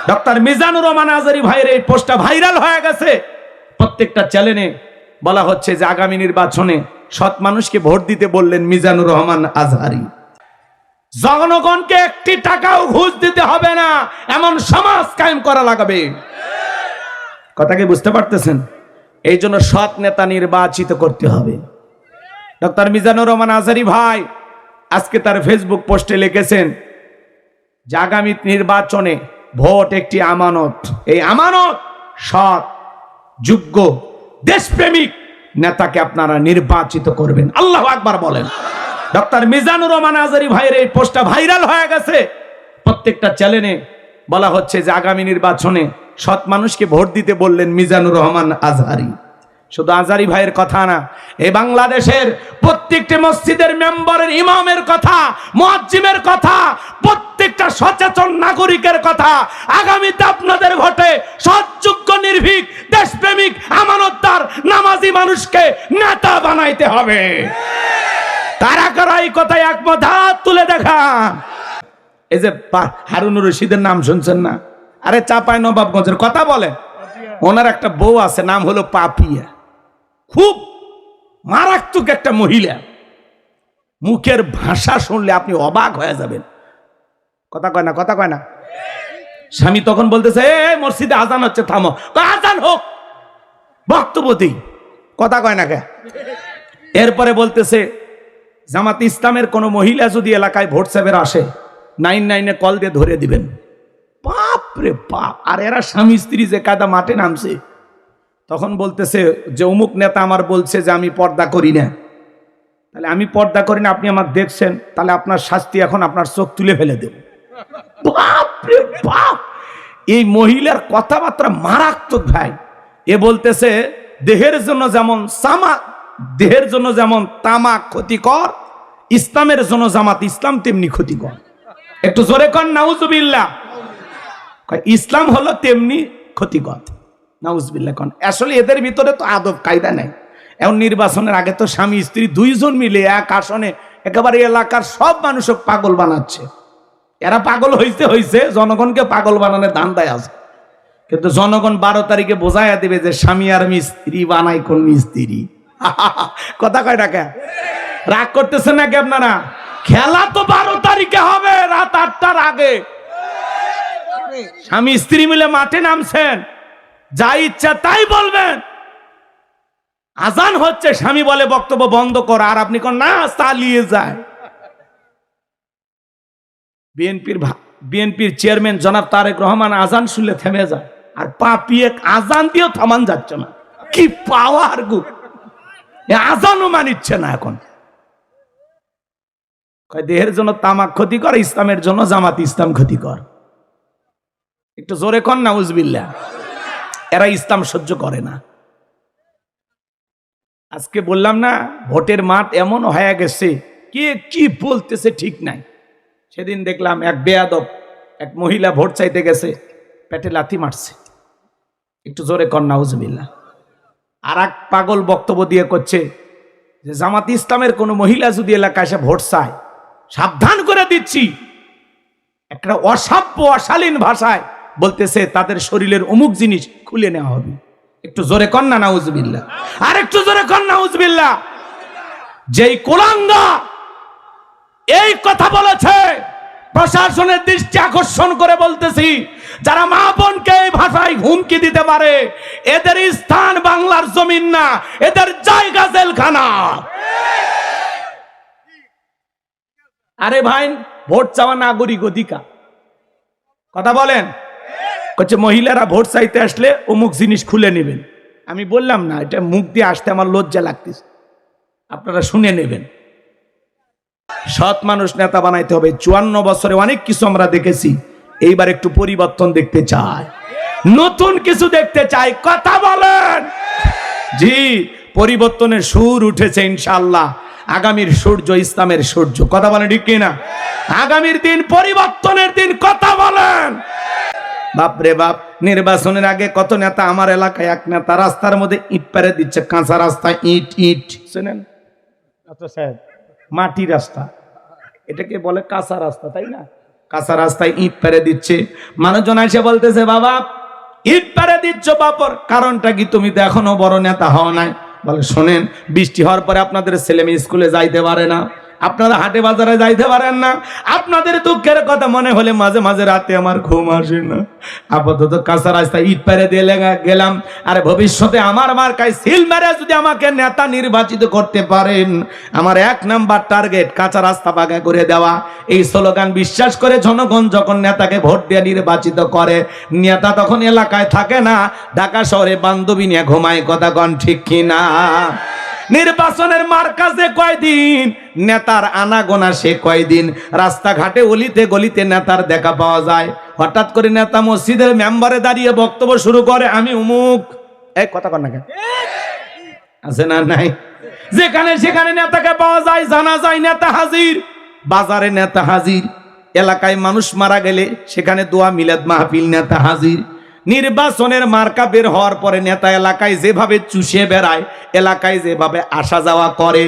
Doctor Mizanur Rahman Azhari ভাইয়ের এই পোস্টটা ভাইরাল হয়ে গেছে। প্রত্যেকটা চ্যানেলে বলা হচ্ছে যে আগামী নির্বাচনে সৎ মানুষকে ভোট দিতে বললেন মিজানুর রহমান আজহারী। জনগণকে একটি টাকাও ঘুষ দিতে হবে না, এমন সমাজ কায়েম করা লাগবে। কথা কি বুঝতে পারতেছেন? এই জন্য সৎ নেতা নির্বাচিত করতে হবে। ডক্টর মিজানুর রহমান আজহারী ভাই আজকে তার ফেসবুক পোস্টে লিখেছেন যে আগামী নির্বাচনে ভোট একটি আমানত, এই আমানত সৎ যোগ্য দেশপ্রেমিক নেতাকে আপনারা নির্বাচিত করবেন। আল্লাহু আকবার বলেন। ডক্টর মিজানুর রহমান আজহারী ভাইয়ের এই পোস্টটা ভাইরাল হয়ে গেছে। প্রত্যেকটা চ্যানেলে বলা হচ্ছে যে আগামী নির্বাচনে সৎ মানুষকে ভোট দিতে বললেন মিজানুর রহমান আজহারী। শুধু আজহারী ভাইয়ের কথা না, এই বাংলাদেশের প্রত্যেকটি মসজিদের মেম্বারের, ইমামের কথা, মুয়াজ্জিমের কথা, প্রত্যেকটা সচেতন নাগরিকের কথা, আগামীতে আপনাদের ভোটে সৎযোগ্য নির্ভীক দেশপ্রেমিক আমানতদার নামাজি মানুষকে নেতা বানাইতে হবে। কারা কারা এই কথায় একমত হাত তুলে দেখান। এই যে হারুনুর রশিদের নাম শুনছেন না? আরে চাপায় নবাবগঞ্জের কথা বলে, ওনার একটা বউ আছে, নাম হলো পাপিয়া। খুব মারাত্মক একটা মহিলা, মুখের ভাষা শুনলে আপনি অবাক হয়ে যাবেন। কথা কয় না, কথা কয় না। স্বামী তখন বলতেছে এই মসজিদে আজান হচ্ছে, থামো। আজান হোক, বক্তব্য দিই। কথা কয় না কে? এরপরে বলতেছে জামাত ইসলামের কোন মহিলা যদি এলাকায় ভোট সেবের আসে 99 কল দিয়ে ধরে দিবেন। বাপ রে বাপ! আর এরা স্বামী স্ত্রী যে কাদা মাঠে নামছে, তখন বলতেছে যে অমুক নেতা আমার বলছে যে আমি পর্দা করি না। তাহলে আমি পর্দা করি না, আপনি আমার দেখছেন, তাহলে আপনার শাস্তি এখন আপনার চোখ তুলে ফেলে দেব। বাপ রে বাপ! এই মহিলার কথাবার্তা মারাত্মক ভাই। এ বলতেছে দেহের জন্য যেমন তামাক ক্ষতিকর, ইসলামের জন্য জামাত ইসলাম তেমনি ক্ষতিকর। একটু জোরে কর নাউজুবিল্লাহ। ইসলাম হলো তেমনি ক্ষতিকর, নাউজুবিল্লাহ কন। আসলে এদের ভিতরে তো আদব কায়দা নাই। এখন নির্বাচনের আগে তো স্বামী স্ত্রী দুইজন মিলে এক আসনে একেবারে এলাকার সব মানুষকে পাগল বানাচ্ছে। এরা পাগল হইছে, জনগণকে পাগল বানানোর ধান্দায় আছে। কিন্তু জনগণ 12 তারিখে বোঝাইয়া দেবে যে স্বামী আর স্ত্রী বানাই কোন স্ত্রী। কথা কয় টাকা রাগ করতেছেন নাকি আপনারা? খেলা তো 12 তারিখে হবে, রাত 8টার আগে। স্বামী স্ত্রী মিলে মাঠে নামছেন, যা ইচ্ছা তাই বলবেন। আজান হচ্ছে, স্বামী বলে বক্তব্য বন্ধ কর, আর আপনি কোন না চালিয়ে যায়। বিএনপির চেয়ারম্যান জনাব তারেক রহমান আজান শুনলে থেমে যায়, আর পাপিয়ে আজান দিয়েও থামান যাচ্ছে না। কি পাওয়ার গো! আজানও মানিচ্ছে না এখন। দেহের জন্য তামাক ক্ষতিকর, ইসলামের জন্য জামাত ইসলাম ক্ষতিকর। একটু জোরে কর নাউজুবিল্লাহ। এরা ইসলাম সহ্য করে না। আজকে বললাম না, ভোটের মাঠ এমন হয়ে গেছে, কে কি বলতেছে ঠিক নাই। সেদিন দেখলাম এক বেয়াদব এক মহিলা ভোট চাইতে গেছে, পেটে লাথি মারছে। একটু জোরে কর নাউজুবিল্লাহ। আর এক পাগল বক্তব্য দিয়ে করছে যে জামাত ইসলামের কোন মহিলা যদি এলাকায় এসে ভোট চায়, সাবধান করে দিচ্ছি, একটা অসভ্য অশালীন ভাষায় বলতেছে তাদের শরীরের অমুক জিনিস খুলে নেওয়া হবে। একটু জোরে কর না নাউজুবিল্লাহ। আর একটু জোরে কর নাউজুবিল্লাহ। যেই কুলাঙ্গা এই কথা বলেছে, প্রশাসনের দৃষ্টি আকর্ষণ করে বলতেছি, যারা মা বোনকে এই ভাষায় হুমকি দিতে পারে, এদের স্থান বাংলার জমিন না, এদের জায়গা জেলখানা। আরে ভাই, ভোট চাওয়া নাগরিক অধিকার। কথা বলেন। হচ্ছে মহিলারা ভোট চাইতে আসলে অমুক জিনিস খুলে নেবেন। আমি বললাম না, এটা মুখ দিয়ে আসতে আমার লজ্জা লাগতেছে, আপনারা শুনে নেবেন। সৎ মানুষ নেতা বানাইতে হবে। 54 বছরে অনেক কিছু আমরা দেখেছি, এইবার একটু পরিবর্তন দেখতে চাই, নতুন কিছু দেখতে চাই। কথা বলেন। জি, পরিবর্তনের সুর উঠেছে ইনশাআল্লাহ। আগামীর সূর্য ইসলামের সূর্য। কথা বলেন ঠিক কিনা? আগামীর দিন পরিবর্তনের দিন। কথা বলেন। বাপরে বাপ, নির্বাচনের আগে কত নেতা, আমার এলাকায় এক নেতা রাস্তার মধ্যে ইট পেরে দিচ্ছে, কাঁচা রাস্তায় ইট শুনেন, মাটি রাস্তা, এটাকে বলে কাঁচা রাস্তা, তাই না? কাঁচা রাস্তায় ইট পেরে দিচ্ছে। মানুষজন এসে বলতেছে, বাবা ইট পেরে দিচ্ছ বাপর, কারণটা কি? তুমি তো এখনো বড় নেতা হও নাই। বলে, শোনেন, বৃষ্টি হওয়ার পরে আপনাদের ছেলে মেয়ে স্কুলে যাইতে পারে না, আপনারা হাটে বাজারে যাইতে পারেন না, আপনাদের দুঃখের কথা মনে হলে মাঝে মাঝে রাতে আমার ঘুম আসে না। আপাতত কাঁচা রাস্তায় ইট পেরে দিয়ে গেলাম, আর ভবিষ্যতে আমার মার্কায় সিল মেরে যদি আমাকে নেতা নির্বাচিত করতে পারেন, আমার 1 নাম্বার টার্গেট কাঁচা রাস্তা পাকা করে দেওয়া। এই স্লোগান বিশ্বাস করে জনগণ যখন নেতাকে ভোট দিয়ে নির্বাচিত করে, নেতা তখন এলাকায় থাকে না, ঢাকা শহরে বান্ধবী নিয়ে ঘুমায়। কথা কন ঠিক কিনা? নির্বাচনের মার্কাজে কয়দিন, নেতার আনাগোনা সে কয়দিন। রাস্তাঘাটে অলিতে গলিতে নেতার দেখা পাওয়া যায়। হঠাৎ করে নেতা মসজিদের মেম্বারে দাঁড়িয়ে বক্তব্য শুরু করে, আমি অমুক। এই কথা কন না কেন? আছে না নাই? যেখানে সেখানে নেতাকে পাওয়া যায়, জানা যায় নেতা হাজির, বাজারে নেতা হাজির, এলাকায় মানুষ মারা গেলে সেখানে দোয়া মিলাদ মাহফিল, নেতা হাজির। নির্বাচনের মার্কা বের হওয়ার পরে নেতা এলাকায় যেভাবে চুষে বেড়ায়, এলাকায় যেভাবে আসা যাওয়া করে,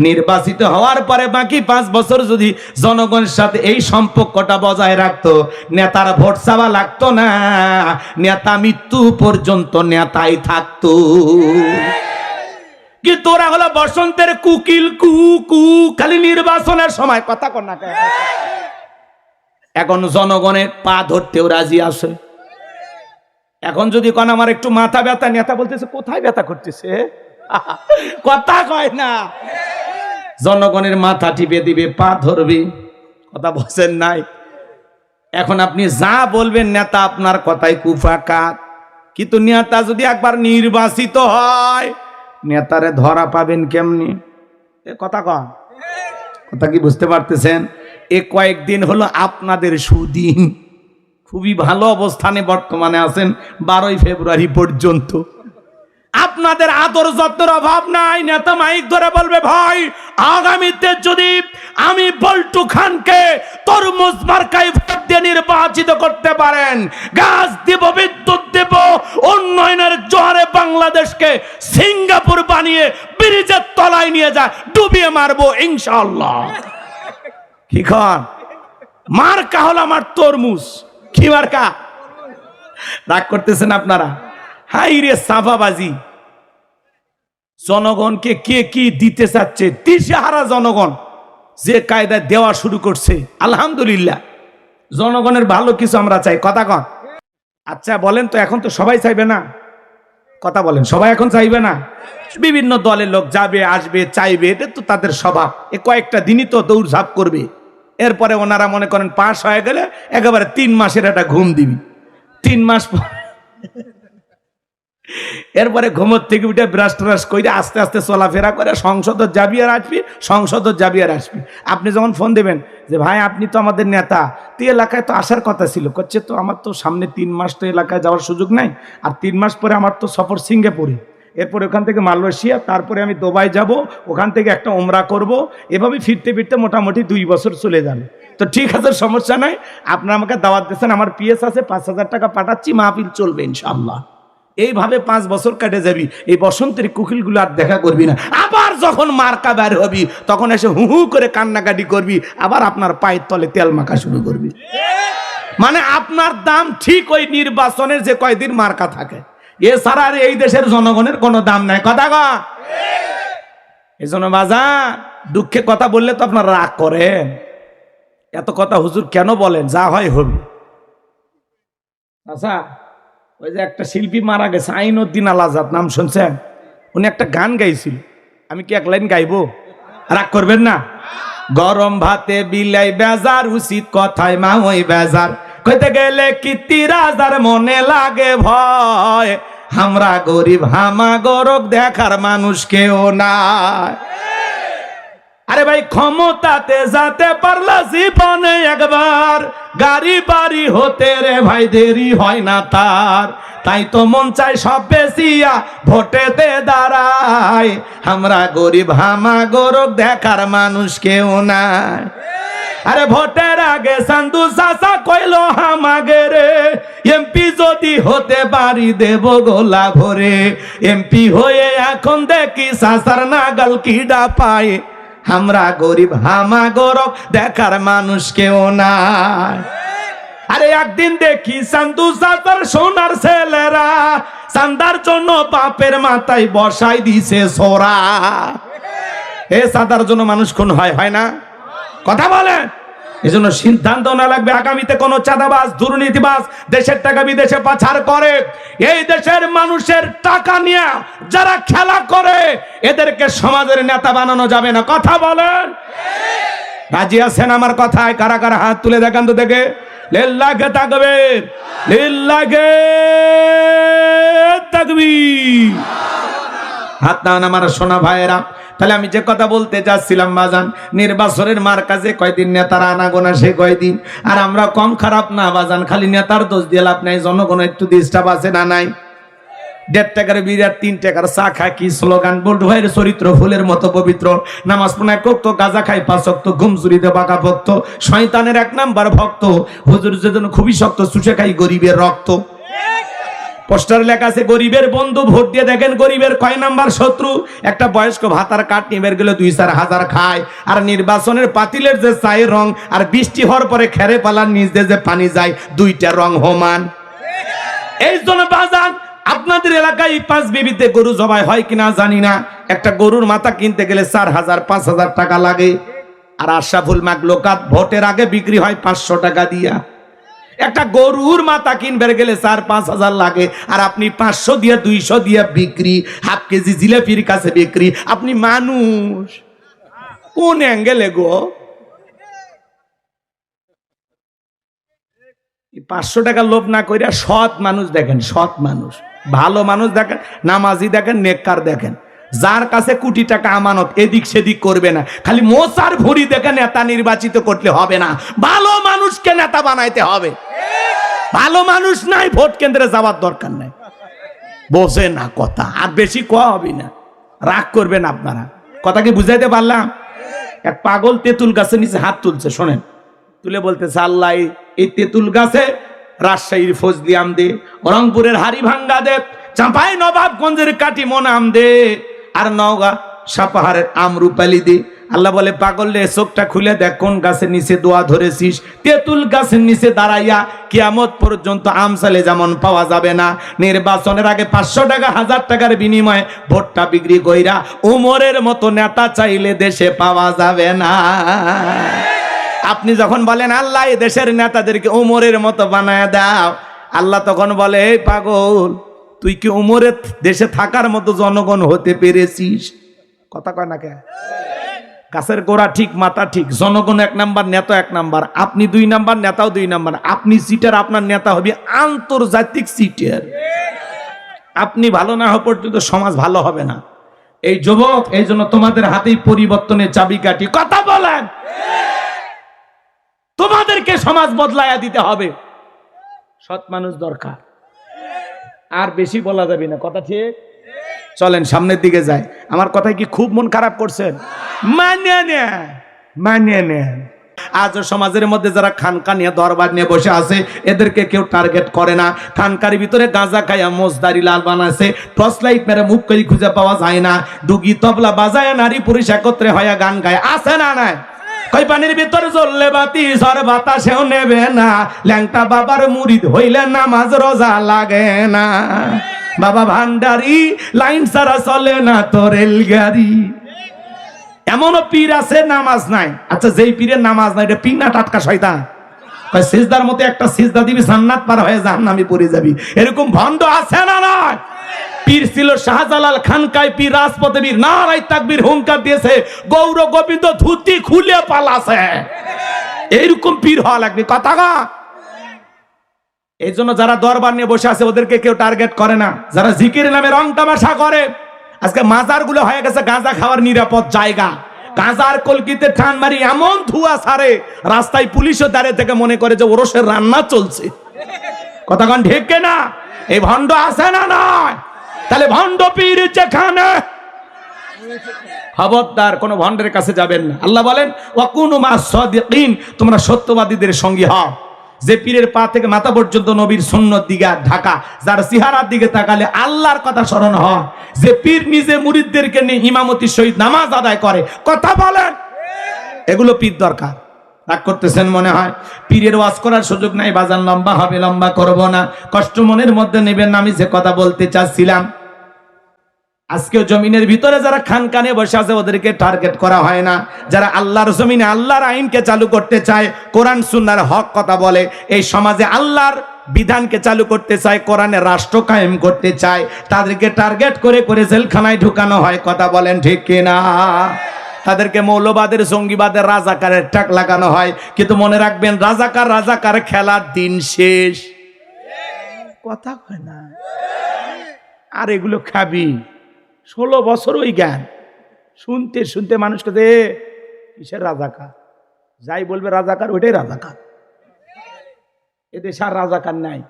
নির্বাচিত হওয়ার পরে বাকি 5 বছর যদি জনগণের সাথে এই সম্পর্কটা বজায় রাখতো, নেতার ভোট চাওয়া লাগতো না, নেতা মৃত্যু পর্যন্ত নেতাই থাকতো। কি তোরা হলো বসন্তের কুকিল, কু কু, খালি নির্বাচনের সময় কথা কর না। এখন জনগণের পা ধরতেও রাজি আছে। এখন যদি কোন আমার একটু মাথা ব্যথা, নেতা বলতেছে কোথায় ব্যথা করতেছে, কথা কয় না। জনগণের মাথা টিপে দিবে, পা ধরবে, কথা বলছেন নাই। এখন আপনি যা বলবেন নেতা আপনার কথাই কুফাকাত। কিন্তু নেতা যদি একবার নির্বাচিত হয়, নেতারে ধরা পাবেন কেমনি? কথা কন, কথা কি বুঝতে পারতেছেন? এ কয়েকদিন হলো আপনাদের সুদিন, খুবই ভালো অবস্থানে বর্তমানে আছেন 12ই ফেব্রুয়ারি পর্যন্ত। আপনাদের আদর যত্নের অভাব নাই। নেতা মাইক ধরে বলবে, ভাই আগামীতে যদি আমি বল্টু খানকে তরমুজ মার্কায় ভোট দিয়ে নির্বাচিত করতে পারেন, গাছ দেব, বিদ্যুৎ দেব, উন্নয়নের জোয়ারে বাংলাদেশকে সিঙ্গাপুর বানিয়ে ব্রিজের তলায় নিয়ে যা ডুবিয়ে মারবো ইনশাআল্লাহ। কি খান? মার্কা হলো আমার তরমুজ। কি মার্কা? রাগ করতেছেন আপনারা? হাই রে সাফাবাজি। জনগণকে কে কি দিতে চাচ্ছে, দিশেহারা জনগণ যে কায়দায় দেওয়া শুরু করছে। আলহামদুলিল্লাহ, জনগণের ভালো কিছু আমরা চাই। কথা কন। আচ্ছা বলেন তো, এখন তো সবাই চাইবে না? কথা বলেন, সবাই এখন চাইবে না? বিভিন্ন দলের লোক যাবে, আসবে, চাইবে, এটা তো তাদের স্বভাব। এ কয়েকটা দিনই তো দৌড়ঝাঁপ করবে। এরপরে ওনারা মনে করেন পাশ হয়ে গেলে একেবারে 3 মাসের একটা ঘুম দিবি। 3 মাস পর এরপরে ঘুমোর থেকে উঠে ব্রাশ ট্রাশ করে আস্তে আস্তে চলাফেরা করে সংসদ যাবি আর আসবি, সংসদ যাবি আর আসবি। আপনি যখন ফোন দেবেন যে ভাই আপনি তো আমাদের নেতা, তুই এলাকায় তো আসার কথা ছিল, করছে তো আমার তো সামনে 3 মাস তো এলাকায় যাওয়ার সুযোগ নাই, আর 3 মাস পরে আমার তো সফর সিঙ্গাপুরে, এরপরে ওখান থেকে মালয়েশিয়া, তারপরে আমি দুবাই যাব, ওখান থেকে একটা ওমরা করব, এভাবে ফিরতে ফিরতে মোটামুটি 2 বছর চলে যাবে। তো ঠিক আছে, সমস্যা নাই, আপনারা আমাকে দাওয়াত দিয়েছেন, আমার পিএস আছে, 5000 টাকা পাঠাচ্ছি, মাহফিল চলবে ইনশাআল্লাহ। এইভাবে 5 বছর কেটে যাবি, এই বসন্তের কুকিলগুলো আর দেখা করবি না। আবার যখন মার্কা বের হবি তখন এসে হু হু করে কান্নাকাটি করবি, আবার আপনার পায়ের তলে তেল মাখা শুরু করবি। মানে আপনার দাম ঠিক ওই নির্বাচনের যে কয়দিন মার্কা থাকে, এছাড়া আর এই দেশের জনগণের কোনো দাম নাই। কথা কন। এই জন্য বাজার দুঃখে কথা বললে তো আপনারা রাগ করেন, এত কথা হুজুর কেন বলেন? যা হয় হবে। আচ্ছা, ওই যে একটা শিল্পী মারা গেছে, আইনউদ্দিন আল আজাদ, নাম শুনছেন? উনি একটা গান গাইছিল, আমি কি 1 লাইন গাইবো? রাগ করবেন না? গরম ভাতে বিলাই বেজার, উচিত কথায় মা ওই বেজার, কইতে গেলে কীর্তি রাজার মনে লাগে ভয়, আমরা গরিব হামা গরব দেখার মানুষ কেউ নাই। আরে ভাই ক্ষমতাতে যাতে পারলা জীবনে একবার, গাড়ি বাড়ি হতে রে ভাই দেরি হয় না তার, তাই তো মন চাই সব বেশিয়া ভোটেতে দাঁড়ায়, আমরা গরিব হামা গরব দেখার মানুষ কেউ নাই। আরে ভোটের আগে সান্দু চাচা কইলো হামাগে রে, এমপি যদি হতে পারি দেব গোলা ভরে, এমপি হয়ে এখন দেখি চাচার নাগাল কিডা পায়, আমরা গরিব হামাগরক দেখার মানুষ কেউ নাই। আরে একদিন দেখি চান্দু চাচার সোনার ছেলেরা চান্দার জন্য বাপের মাথায় বসাই দিছে সোরা। এ চাঁদার জন্য মানুষ খুন হয় না? কথা বলেন। এজন্য সিদ্ধান্ত না লাগবে আগামীতে কোন চাঁদাবাজ দুর্নীতিবাজ দেশের টাকা বিদেশে পাচার করে, এই দেশের মানুষের টাকা নিয়ে যারা খেলা করে এদেরকে সমাজের নেতা বানানো যাবে না। কথা বলেন। রাজি আছেন আমার কথায়? কারা কারা হাত তুলে দেখান তো দেখে। লিল্লাহি তাকবীর, লিল্লাহি তাকবীর। হাত নামান আমার সোনা ভাইয়েরা। তাহলে আমি যে কথা বলতে চাচ্ছিলাম বাজান, নির্বাচনের মার্কাজে কয়দিন নেতারা আনাগোনা সে কয়দিন। আর আমরা কম খারাপ না বাজান, খালি নেতার দোষ দিয়ে লাভ নাই, জনগণ একটু ডিস্টার্ব আছে না নাই? 1.5 টাকার বিরাট 3 টাকার চা খা, কি স্লোগান! বল্টু ভাইয়ের চরিত্র ফুলের মতো পবিত্র, নামাজ পড়ায় কক্ত, গাঁজা খাই 5 ওয়াক্ত, ঘুম চুরিতে বাঁকা ভক্ত, শয়তানের 1 নাম্বার ভক্ত, হুজুর যেন খুবই শক্ত, চুষে খাই গরিবের রক্ত। পোস্টার লেখা আছে গরিবের বন্ধু, ভোট দিয়ে দেখেন গরিবের কয় নাম্বার শত্রু। একটা বয়স্ক ভাতার কাঠ নিয়ে বের গেলে 2-4 হাজার খায়। আর নির্বাচনের পাতিলের যে চায়ের রং আর বৃষ্টি হওয়ার পরে খেরে পালার নিচ দিয়ে যে পানি যায়, 2টা রং সমান। এই জন্য বাজান আপনাদের এলাকায় 5 বিবিতে গরু জবাই হয় কিনা জানি না, একটা গরুর মাথা কিনতে গেলে 4,000-5,000 টাকা লাগে। আর আশরাফুল মাখলুকাত ভোটের আগে বিক্রি হয় 500 টাকা দিয়া। একটা গরুর মাথা কিনবে গেলে 4-5 হাজার লাগে, আর আপনি 500 দিয়ে 200 দিয়ে বিক্রি, হাফ কেজি জিলাপির কাছে বিক্রি। আপনি মানুষ কোন অ্যাঙ্গেলে গো? 500 টাকা লোভ না কইরা সৎ মানুষ দেখেন, সৎ মানুষ, ভালো মানুষ দেখেন, নামাজি দেখেন, নেককার দেখেন, যার কাছে কোটি টাকা আমানত, এদিক সেদিক করবে না। খালি মোসার ভুঁড়ি দেখে নেতা নির্বাচিত করলে হবে না, ভালো মানুষকে নেতা বানাইতে হবে। ভালো মানুষ নাই ভোট কেন্দ্রে যাওয়ার দরকার নাই। বোঝে না কথা, আর বেশি কোয়া হবে না, রাগ করবেন আপনারা। কথা কি বুঝাইতে পারলাম? এক পাগল তেঁতুল গাছের নিচে হাত তুলছে, শোনেন, তুলে বলতেছে আল্লাহ এই তেঁতুল গাছে রাজশাহীর ফজলি আম দে, রংপুরের হাড়ি ভাঙ্গা দে, চাঁপাই নবাবগঞ্জের কাটি মন আম দে, আর নওগাঁ সাপাহারের আমরুপালি দে। আল্লাহ বলে পাগল রে, চোখটা খুলে দেখ কোন গাছের নিচে দোয়া ধরেছিস। তেঁতুল গাছের নিচে দাঁড়াইয়া কিয়ামত পর্যন্ত আম চালে যেমন পাওয়া যাবে না, নির্বাচনের আগে 500 টাকা 1000 টাকার বিনিময়ে ভোটটা বিক্রি কইরা উমরের মতো নেতা চাইলে দেশে পাওয়া যাবে না। আপনি যখন বলেন আল্লাহ এই দেশের নেতাদেরকে উমরের মতো বানায় দাও, আল্লাহ তখন বলে এই পাগল, তুই কি উমরের দেশে থাকার মতো জনগণ হতে পেরেছিস? কথা কয় না কে? গাছের গোড়া ঠিক, মাথা ঠিক, জনগণ 1 নাম্বার, নেতা 1 নাম্বার, আপনি 2 নাম্বার, নেতাও 2 নাম্বার। আপনি সিটার, আপনার নেতা হবে আন্তর্জাতিক সিটার। আপনি ভালো না হওয়া পর্যন্ত সমাজ ভালো হবে না। এই যুবক, এই জন্য তোমাদের হাতেই পরিবর্তনের চাবিকাঠি। কথা বলেন, তোমাদেরকে সমাজ বদলাইয়া দিতে হবে। সৎ মানুষ দরকার, আর বেশি বলা যাবে না। কথা ঠিক? চলেন সামনের দিকে যাই। আমার কথায় কি খুব মন খারাপ করছেন? মানিয়ে নেন, মানিয়ে নেন। আজও সমাজের মধ্যে যারা খানকা নিয়ে দরবার নিয়ে বসে আছে, এদেরকে কেউ টার্গেট করে না। খানকার ভিতরে গাঁজা খাইয়া মোজদারি লাল বানাইছে, টর্চ লাইট মেরে মুখ করে খুঁজে পাওয়া যায় না, ডুগি তবলা বাজায় নারী পুরুষ একত্রে হইয়া গান গায়, আছে না নাই? কই পানির ভিতর জ্বললে বাতি ঝড় বাতাসেও নেবে না, ল্যাংটা বাবার মুরিদ হইলে নামাজ রোজা লাগে না, বাবা ভান্ডারি লাইন ছাড়া চলে না তো রেলগাড়ি। এমনও পীর আছে নামাজ নাই। আচ্ছা, যেই পীরের নামাজ নাই এটা পীর না টাটকা শয়তান? কয় সিজদার মতো একটা সিজদা দিবি, জান্নাত পার হয়ে জাহান্নামে পড়ে যাবি। এরকম ভণ্ড আছে না নয়? পীর ছিল শাহজালাল, খানকায় পীর, রাজপথে পীর, নারাই তাকবীর হুঙ্কার দিয়েছে, গৌর গোবিন্দ ধুতি খুলে পালাছে। এইরকম পীর হওয়া লাগবে। কথা গা। এই জন্য যারা দরবার নিয়ে বসে আছে ওদেরকে কেউ টার্গেট করে না। যারা জিকির নামে রং তামাশা করে, আজকে মাজার গুলো হয়ে গেছে গাঁজা খাওয়ার নিরাপদ জায়গা। গাঁজার কলকিতে টান মারি এমন ধোঁয়া ছাড়ে, রাস্তায় পুলিশও দাঁড়িয়ে থেকে মনে করে যে ওরসের রান্না চলছে। কথা কন ঠিক না? এই ভণ্ড আছে না নয়? তাহলে ভণ্ড পীর যেখানে, খবরদার কোন ভণ্ডের কাছে যাবেন না। আল্লাহ বলেন ওয়াকুনু মাস সাদিকিন, তোমরা সত্যবাদীদের সঙ্গী হও। যে পীরের পা থেকে মাথা পর্যন্ত নবীর সুন্নত দিকে ঢাকা, যার চেহারার দিকে তাকালে আল্লাহর কথা স্মরণ হয়, যে পীর নিজে মুরিদদেরকে নিয়ে ইমামতির সহিত নামাজ আদায় করে, কথা বলেন, এগুলো পীর দরকার। রাগ করতেছেন মনে হয়? পীরের ওয়াজ করার সুযোগ নাই বাজান, লম্বা হবে, লম্বা করব না, কষ্ট মনের মধ্যে নেবেন না। আমি যে কথা বলতে চাচ্ছিলাম, আজকে জমিনের ভিতরে যারা খানকানে বসে আছে ওদেরকে টার্গেট করা হয় না। যারা আল্লাহর জমিনে আল্লাহর আইনকে চালু করতে চায়, কোরআন সুন্নাহর হক কথা বলে, এই সমাজে আল্লাহর বিধানকে চালু করতে চায়, কোরআনের রাষ্ট্র কায়েম করতে চায়, তাদেরকে টার্গেট করে করে জেলখানায় ঢুকানো হয়। কথা বলেন ঠিক কিনা? তাদেরকে মৌলবাদের, জঙ্গিবাদের, রাজাকারের টাক লাগানো হয়। কিন্তু মনে রাখবেন, রাজাকার খেলার দিন শেষ। কথা কয় না? আর এগুলো খাবি 16 বছর ওই জ্ঞান শুনতে শুনতে মানুষকে দে কিসের রাজাকার, যাই বলবে রাজাকার, ওইটাই রাজাকার। এদেশে আর রাজাকার নাই।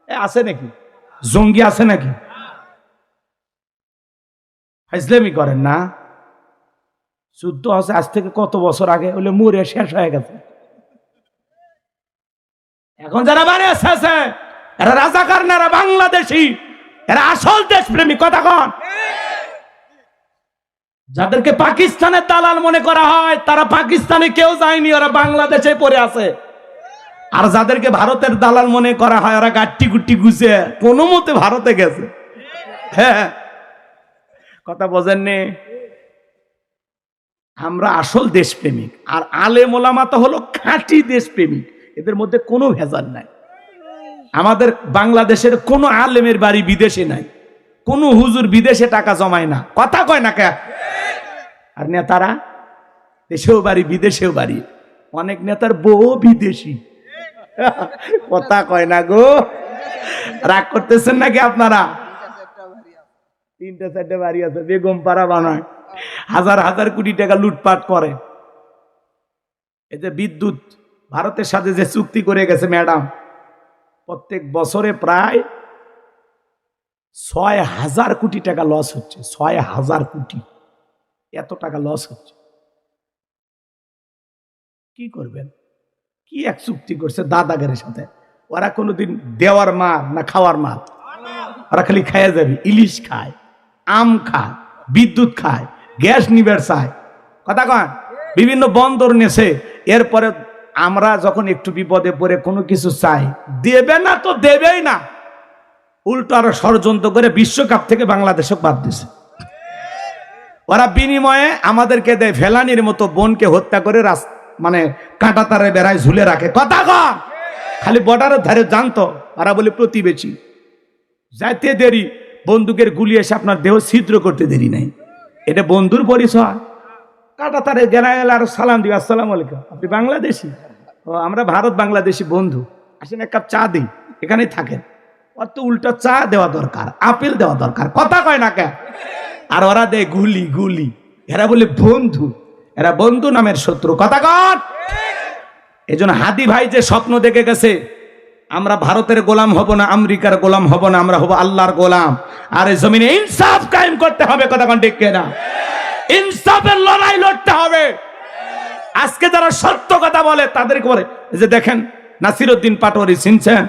আছে নাকি? জঙ্গি আছে নাকি? ফাজলামি করেন না। যুদ্ধ আছে আজ থেকে কত বছর আগে, হলে মরে শেষ হয়ে গেছে। এখন যারা বাড়ি আছে এরা রাজাকার না, এরা বাংলাদেশি, এরা আসল দেশপ্রেমী। কথা কন? যাদেরকে পাকিস্তানের দালাল মনে করা হয়, তারা পাকিস্তানে কেউ যায়নি, ওরা বাংলাদেশে পড়ে আছে। আর যাদেরকে ভারতের দালাল মনে করা হয়, ওরা গাট্টি গুট্টি গুছে কোনো মতে ভারতে গেছে। হ্যাঁ, কথা বোঝেননি? আমরা আসল দেশপ্রেমিক, আর আলেম ওলামা তো হলো খাঁটি দেশপ্রেমিক। এদের মধ্যে কোনো ভেজাল নাই। আমাদের বাংলাদেশের কোনো আলেমের বাড়ি বিদেশে নাই, কোনো হুজুর বিদেশে টাকা জমায় না। কথা কয় না কে? আর নেতারা দেশেও বাড়ি বিদেশেও বাড়ি, অনেক নেতার বউ বিদেশি। কথা কয় না গো? রাগ করতেছেন নাকি আপনারা? 3-4 বাড়ি আছে, বেগম পাড়া বানায়, হাজার হাজার কোটি টাকা লুটপাট করে। এতে বিদ্যুৎ ভারতের সাথে যে চুক্তি করে গেছে ম্যাডাম, প্রত্যেক বছরে প্রায় 6,000 কোটি টাকা লস হচ্ছে। 6,000 কোটি, এত টাকা লস হচ্ছে। কি করবেন? কি এক চুক্তি করছে দাদাগের সাথে। ওরা কোনোদিন দেওয়ার মাল না খাওয়ার মাল, ওরা খালি খাইয়া যাবে। ইলিশ খায়, আম খায়, বিদ্যুৎ খায়, গ্যাস নিবার চায়। কথা কন? বিভিন্ন বন্দর নেছে। এরপরে আমরা যখন একটু বিপদে পড়ে কোনো কিছু চাই, দেবে না তো দেবেই না, উল্টো আরো ষড়যন্ত্র করে বিশ্বকাপ থেকে বাংলাদেশও বাদ দিছে। ওরা বিনিময়ে আমাদেরকে দেয় ফেলানির মতো, বোনকে হত্যা করে মানে কাঁটা তারে বেড়ায় ঝুলে রাখে। কথা কন? খালি বর্ডারের ধারে জানতো, ওরা বলে প্রতিবেশী। যাইতে দেরি, বন্দুকের গুলি এসে আপনার দেহ ছিদ্র করতে দেরি নাই। এটা বন্ধুর পরিচয়। কাটা তারে গেলায় আর সালাম দিই, আসসালাম আলাইকুম, আপনি বাংলাদেশি? ও, আমরা ভারত বাংলাদেশি বন্ধু, আসেন এক কাপ চা দিই, এখানেই থাকেন। ওর তো উল্টা চা দেওয়া দরকার, আপেল দেওয়া দরকার। কথা কয় না কে? আর ওরা দেয় গুলি গুলি। এরা বলে বন্ধু, এরা বন্ধু নামের শত্রু। কথা কন? এই জন্য হাদি ভাই যে স্বপ্ন দেখে গেছে, আমরা ভারতের গোলাম হব না, আমেরিকার গোলাম হব না, আমরা হব আল্লাহর গোলাম। আর এই জমিনে ইনসাফ কায়েম করতে হবে। কথা কন ঠিক কিনা? ইনসাফের লড়াই লড়তে হবে। আজকে যারা সত্য কথা বলে তাদেরকে বলে, যে দেখেন নাসিরউদ্দিন পাটোয়ারি চিনছেন?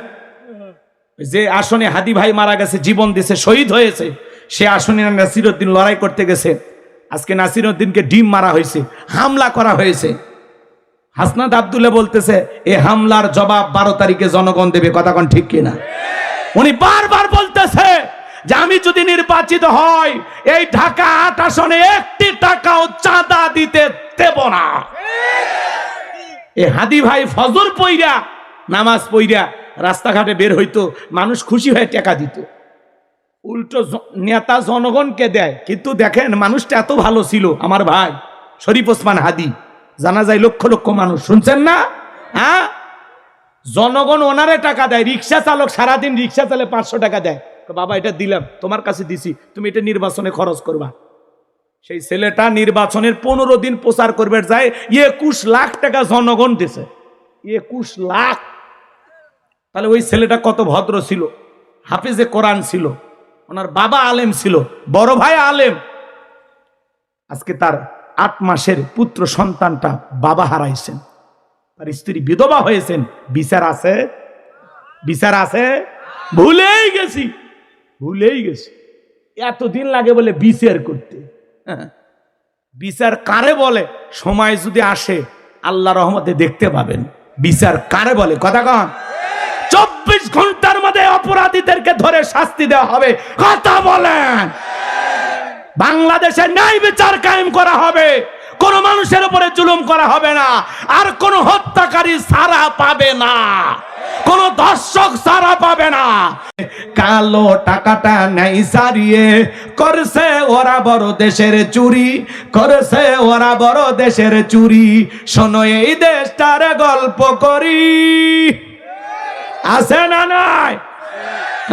যে আসনে হাদি ভাই মারা গেছে, জীবন দিয়েছে, শহীদ হয়েছে, সে আসনে নাসিরউদ্দিন লড়াই করতে গেছে। আজকে নাসিরউদ্দিনকে ডিম মারা হয়েছে, হামলা করা হয়েছে। হাসনাত আব্দুল্লাহ বলতেছে এই হামলার জবাব 12 তারিখে জনগণ দেবে। কথা কোন ঠিক কিনা? উনি বারবার বলতেছে যে আমি যদি নির্বাচিত হই, এই ঢাকা 8 আসনে 1টি টাকাও চাঁদা দিতে দেব না। এই হাদি ভাই ফজর পইরা, নামাজ পইরা রাস্তাঘাটে বের হইতো, মানুষ খুশি হয়ে টাকা দিত। উল্টো নেতা জনগণকে দেয়। কিন্তু দেখেন মানুষটা এত ভালো ছিল, আমার ভাই শরীফ ওসমান হাদি, জানা যায় লক্ষ লক্ষ মানুষ, শুনছেন না? হ্যাঁ, জনগণ ওনারে টাকা দেয়। রিক্সা চালক সারাদিন রিক্সা চালে 500 টাকা দেয়, বাবা এটা দিলাম, তোমার কাছে দিছি, তুমি এটা নির্বাচনে খরচ করবা। সেই ছেলেটা নির্বাচনের 15 দিন প্রচার করবে যায় 21 লাখ টাকা জনগণ দিছে। 21 লাখ। তাহলে ওই ছেলেটা কত ভদ্র ছিল, হাফেজে কোরআন ছিল, ওনার বাবা আলেম ছিল, বড় ভাই আলেম। আজকে তার 8 মাসের পুত্র সন্তানটা বাবা হারাইছেন। তার স্ত্রী বিধবা হয়েছেন, বিচার আছে? বিচার আছে? ভুলেই গেছি। এতদিন লাগে বলে বিচার করতে। বিচার কারে বলে? সময় যদি আসে আল্লাহ রহমতে দেখতে পাবেন বিচার কারে বলে। কথা কন। 24 ঘন্টার মধ্যে অপরাধীদেরকে ধরে শাস্তি দেওয়া হবে। কথা বলেন। বাংলাদেশে ন্যায় বিচার কায়েম করা হবে, কোন মানুষের উপরে জুলুম করা হবে না, আর কোন হত্যাকারী ছাড়া পাবে না, কোন দর্শক ছাড়া পাবে না। কালো টাকাটা নাই সারিয়ে করছে ওরা বড় দেশের চুরি, করেছে ওরা বড় দেশের চুরি। শোনো এই দেশটার গল্প করি, আছে না নাই?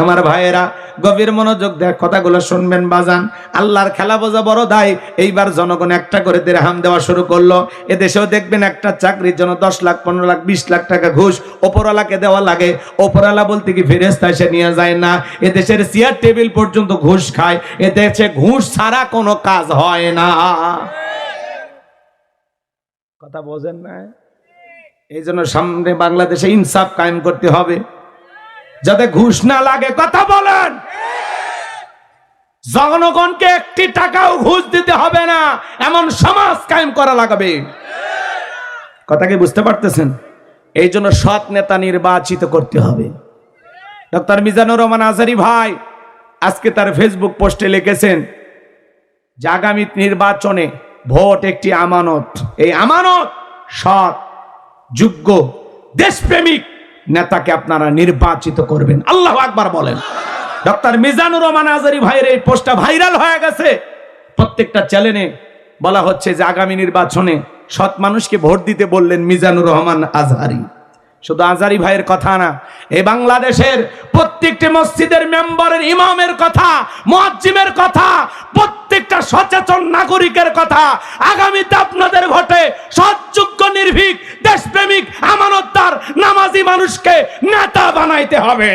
আমার ভাইয়েরা গভীর মনোযোগ দেখ, কথাগুলো শুনবেন বাজান। আল্লাহর খেলা বোঝা বড় দায়। এইবার জনগণ একটা করে দিরহাম দেওয়া শুরু করলো। এদেশেও দেখবেন একটা চাকরির জন্য 10 লাখ 15 লাখ 20 লাখ টাকা ঘুষ ওপরওয়ালাকে দেওয়া লাগে। ওপরওয়ালা বলতে কি ফেরেশতা এসে নিয়ে যায় না? এদেশের চেয়ার টেবিল পর্যন্ত ঘুষ খায়। এদেশে ঘুষ ছাড়া কোনো কাজ হয় না। কথা বোঝেন না? এই জন্য সামনে বাংলাদেশে ইনসাফ কায়েম করতে হবে, যাতে ঘুষ না লাগে। কথা বলেন। জনগণকে একটি টাকাও ঘুষ দিতে হবে না, এমন সমাজ কায়েম করা লাগবে। কথা কি বুঝতে পারতেছেন? এই জন্য সৎ নেতা নির্বাচিত করতে হবে। ডক্টর মিজানুর রহমান আজহারী ভাই আজকে তার ফেসবুক পোস্টে লিখেছেন যে আগামী নির্বাচনে ভোট একটি আমানত। এই আমানত সৎ, যোগ্য, দেশপ্রেমিক নেতাকে আপনারা নির্বাচিত করবেন। আল্লাহু আকবার বলেন। ডক্টর মিজানুর রহমান আজহারী ভাইয়ের এই পোস্টটা ভাইরাল হয়ে গেছে। প্রত্যেকটা চ্যানেলে বলা হচ্ছে যে আগামী নির্বাচনে সৎ মানুষকে ভোট দিতে বললেন মিজানুর রহমান আজহারী। শুধু আজহারী ভাইয়ের কথা না, এই বাংলাদেশের প্রত্যেকটি মসজিদের মেম্বারের, ইমামের কথা, মুয়াজ্জিমের কথা, প্রত্যেকটা সচেতন নাগরিকের কথা। আগামীতে আপনাদের ভোটে সৎযোগ্য, নির্ভীক, দেশপ্রেমিক, আমানতদার, নামাজি মানুষকে নেতা বানাইতে হবে।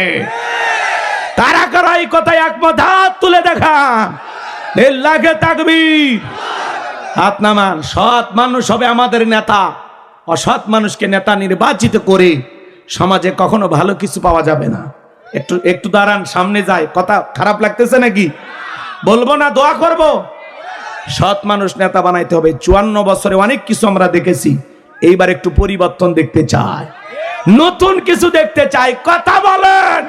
কারা কারা এই কথায় একমত? হাত তুলে দেখান। লিল্লাহি তাকবীর। হাত নামান। সৎ মানুষ হবে আমাদের নেতা। অসৎ মানুষকে নেতা নির্বাচিত করে সমাজে কখনো ভালো কিছু পাওয়া যাবে না। একটু দাঁড়ান, সামনে যায়। কথা খারাপ লাগতেছে নাকি? বলবো না, দোয়া করব। সৎ মানুষ নেতা বানাইতে হবে। 54 বছরে অনেক কিছু আমরা দেখেছি, এইবার একটু পরিবর্তন দেখতে চাই, নতুন কিছু দেখতে চাই। কথা বলেন।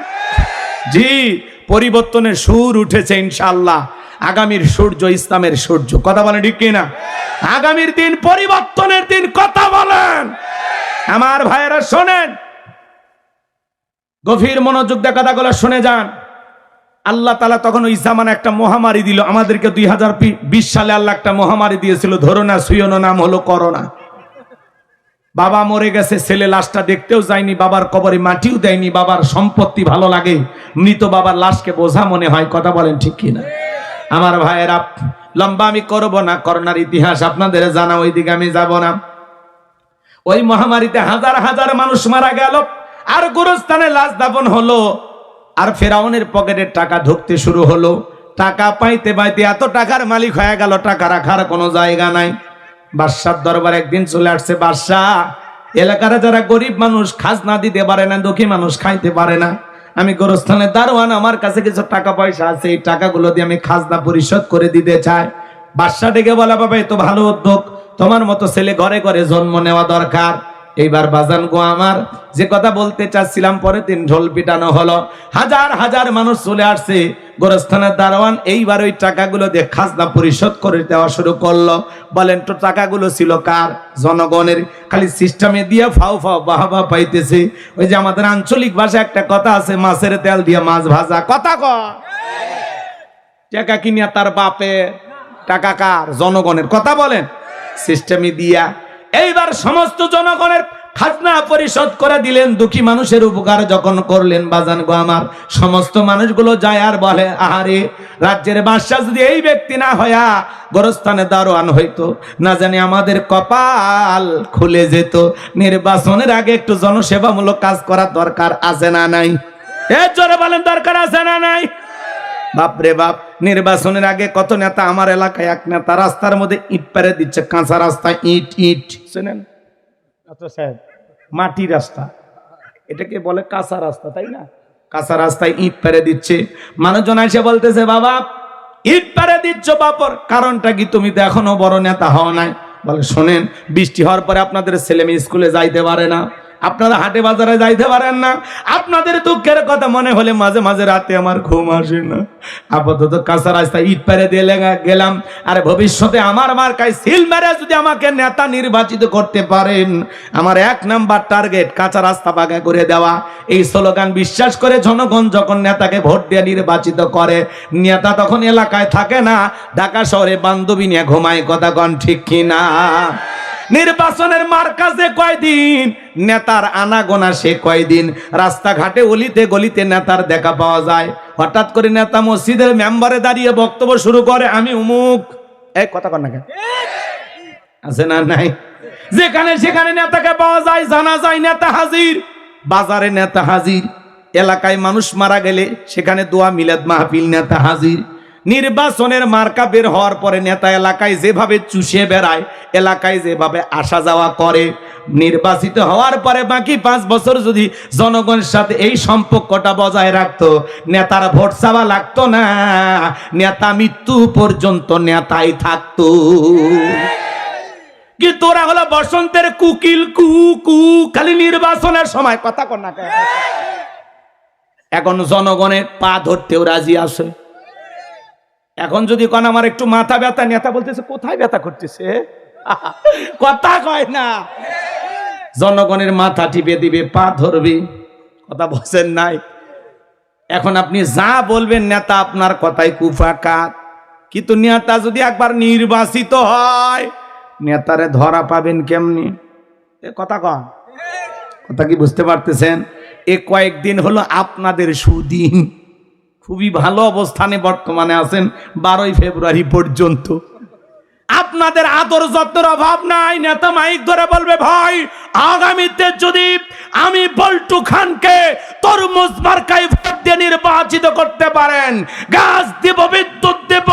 জি, পরিবর্তনের সুর উঠেছে ইনশাআল্লাহ। আগামীর সূর্য ইসলামের সূর্য। কথা বলেন ঠিক কিনা? আগামীর দিন পরিবর্তনের দিন। কথা বলেন। আমার ভাইয়েরা শোনেন, গভীর মনোযোগ দিয়ে কথাগুলো শুনে যান। আল্লাহ তাআলা তখন ওই জামানা একটা মহামারী দিল আমাদেরকে। 2020 সালে আল্লাহ একটা মহামারী দিয়েছিল, ধরো না সুয়নো, নাম হলো করোনা। বাবা মরে গেছে, ছেলে লাশটা দেখতেও যায়নি, বাবার কবরে মাটিও দেয়নি। বাবার সম্পত্তি ভালো লাগে, মৃত বাবার লাশকে বোঝা মনে হয়। কথা বলেন ঠিক কিনা? আমার ভাইয়েরা, লম্বা আমি করব না, করোনার ইতিহাস আপনাদের জানা, ওই দিকে আমি যাব না। ওই মহামারীতে হাজার হাজার মানুষ মারা গেল, আর গোরস্থানে লাশ দাফন হলো, আর ফেরাউনের পকেটের টাকা ঢুকতে শুরু হলো। টাকা পাইতে পাইতে এত টাকার মালিক হয়ে গেল, টাকা রাখার কোনো জায়গা নাই। বাদশার দরবার একদিন চলে আসছে। বাদশাহ, এলাকার যারা গরিব মানুষ খাজনা দিতে পারে না, দুঃখী মানুষ খাইতে পারে না, আমি গোরস্থানের দারোয়ান, আমার কাছে কিছু টাকা পয়সা আছে, এই টাকাগুলো দিয়ে আমি খাজনা পরিশোধ করে দিতে চাই। বাদশা ডেকে বলা, বাবা এ তো ভালো উদ্যোগ, তোমার মতো ছেলে ঘরে ঘরে জন্ম নেওয়া দরকার। এইবার বাজান গো আমার, যে কথা বলতে চাচ্ছিলাম, পরে দিন ঢোল পিটানো হলো, হাজার হাজার মানুষ চলে আসছে। গোরস্থানের দারোয়ান এইবার ওই টাকাগুলো দিয়ে খাজনা পরিশোধ করে দেওয়া শুরু করলো। বলেন তো টাকাগুলো ছিল কার? জনগণের। খালি সিস্টেমে দিয়ে ফাও ফাও বাহাবা পাইতেছে। ওই যে আমাদের আঞ্চলিক ভাষায় একটা কথা আছে, মাছের তেল দিয়ে মাছ ভাজা। কথা কয় টাকা কিনিয়া তার বাপে, টাকা কার? জনগণের। কথা বলেন। সিস্টেমে দিয়া এইবার সমস্ত জনগণের খাজনা পরিশোধ করে দিলেন। দুঃখী মানুষের উপকার যখন করলেন, বাজান গো আমার, সমস্ত মানুষগুলো যায় আর বলে, আহারে, রাজ্যের বাদশা যদি এই ব্যক্তি না হইয়া গোরস্থানে দারোয়ান হইতো, না জানি আমাদের কপাল খুলে যেত। নির্বাচনের আগে একটু জনসেবামূলক কাজ করার দরকার আছে না নাই? এর জোরে বলেন, দরকার আছে না নাই? বাপরে বাপ, নির্বাচনের আগে কত নেতা, আমার এলাকায় এক নেতা রাস্তার মধ্যে ইট পেরে দিচ্ছে, কাঁচা রাস্তায় ইট ইট। শুনেন মাটি রাস্তা, এটাকে বলে কাঁচা রাস্তা, তাই না? কাঁচা রাস্তায় ইট পেরে দিচ্ছে। মানুষজন এসে বলতেছে, বাবা ইট পেরে দিচ্ছ বাপর, কারণটা কি? তুমি তো এখনো বড় নেতা হও নাই। বলে, শোনেন, বৃষ্টি হওয়ার পরে আপনাদের ছেলে মেয়ে স্কুলে যাইতে পারে না, আপনারা হাটে বাজারে যাইতে পারেন না, আপনাদের দুঃখের কথা মনে হলে মাঝে মাঝে রাতে আমার ঘুম আসে না। আপাতত কাঁচা রাস্তায় ইট পেরে দিয়ে গেলাম, আরে ভবিষ্যতে আমার মার্কায় সিল মেরে যদি আমাকে নেতা নির্বাচিত করতে পারেন, আমার 1 নাম্বার টার্গেট কাঁচা রাস্তা পাকা করে দেওয়া। এই স্লোগান বিশ্বাস করে জনগণ যখন নেতাকে ভোট দিয়ে নির্বাচিত করে, নেতা তখন এলাকায় থাকে না, ঢাকা শহরে বান্ধবী নিয়ে ঘুমায়। কথা কন ঠিক কিনা? নির্বাচনের মার্কাজে কয়দিন, নেতার আনাগোনা সে কয়দিন। রাস্তাঘাটে অলিতে গলিতে নেতার দেখা পাওয়া যায়। হঠাৎ করে নেতা মসজিদের মেম্বারে দাঁড়িয়ে বক্তব্য শুরু করে, আমি উমুক। এই কথা কন না কেন? আছে না নাই? যেখানে সেখানে নেতাকে পাওয়া যায়, জানা যায় নেতা হাজির, বাজারে নেতা হাজির, এলাকায় মানুষ মারা গেলে সেখানে দোয়া মিলাদ মাহফিল, নেতা হাজির। নির্বাচনের মার্কা বের হওয়ার পরে নেতা এলাকায় যেভাবে চুষে বেড়ায়, এলাকায় যেভাবে আসা যাওয়া করে, নির্বাচিত হওয়ার পরে বাকি 5 বছর যদি জনগণের সাথে এই সম্পর্কটা বজায় রাখতো, নেতার ভোট চাওয়া লাগতো না, নেতা মৃত্যু পর্যন্ত নেতাই থাকতো। কি তোরা হলো বসন্তের কুকিল, কু কু, খালি নির্বাচনের সময় কথা কর না। এখন জনগণের পা ধরতেও রাজি আছে। এখন যদি কোন আমার একটু মাথা ব্যথা, নেতা বলতেছে কোথায় ব্যথা করতেছে, কথা কয় না। জনগণের মাথা টিপে দিবে, পা ধরবে, কথা বলছেন নাই? এখন আপনি যা বলবেন নেতা আপনার কথাই কুফাকাত। কিন্তু নেতা যদি একবার নির্বাচিত হয়, নেতারে ধরা পাবেন কেমনি? কথা কন, কথা কি বুঝতে পারতেছেন? এ কয়েকদিন হলো আপনাদের সুদিন, খুবই ভালো অবস্থানে বর্তমানে আছেন 12ই ফেব্রুয়ারি পর্যন্ত। আপনাদের আদর যত্নের অভাব নাই। নেতা মাইক ধরে বলবে, ভাই আগামীতে যদি আমি বল্টু খানকে তরমুজ মার্কায় ভোট দিয়ে নির্বাচিত করতে পারেন, গাছ দেব, বিদ্যুৎ দেব,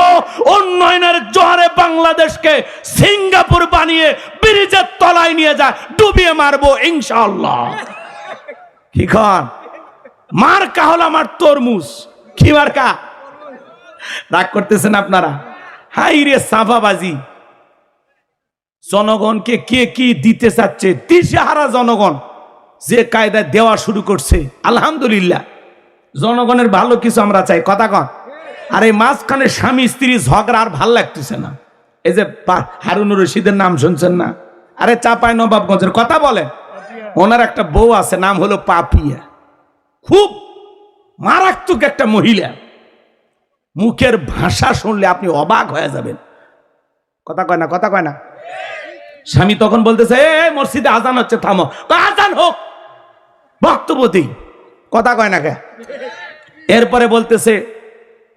উন্নয়নের জোয়ারে বাংলাদেশকে সিঙ্গাপুর বানিয়ে ব্রিজের তলায় নিয়ে যা ডুবিয়ে মারবো ইনশাআল্লাহ। কি খান? মার্কা হলো আমার তরমুজ। কি মার্কা? রাগ করতেছেন আপনারা? হাই রে সাফাবাজি। জনগণকে কে কি দিতে চাচ্ছে, দিশেহারা জনগণ যে কায়দায় দেওয়া শুরু করছে, আলহামদুলিল্লাহ জনগণের ভালো কিছু আমরা চাই। কথা কন। আর এই মাঝখানে স্বামী স্ত্রী ঝগড়া আর ভাল লাগতেছে না। এই যে হারুনুর রশিদের নাম শুনছেন না? আরে চাপায় নবাবগঞ্জের কথা বলেন, ওনার একটা বউ আছে, নাম হলো পাপিয়া। খুব মারাত্মক একটা মহিলা, মুখের ভাষা শুনলে আপনি অবাক হয়ে যাবেন। কথা কয় না, কথা কয় না। স্বামী তখন বলতেছে, মসজিদে আজান হচ্ছে, থামো। আজান হোক, বক্তব্য দিই। কথা কয় না কে? এরপরে বলতেছে,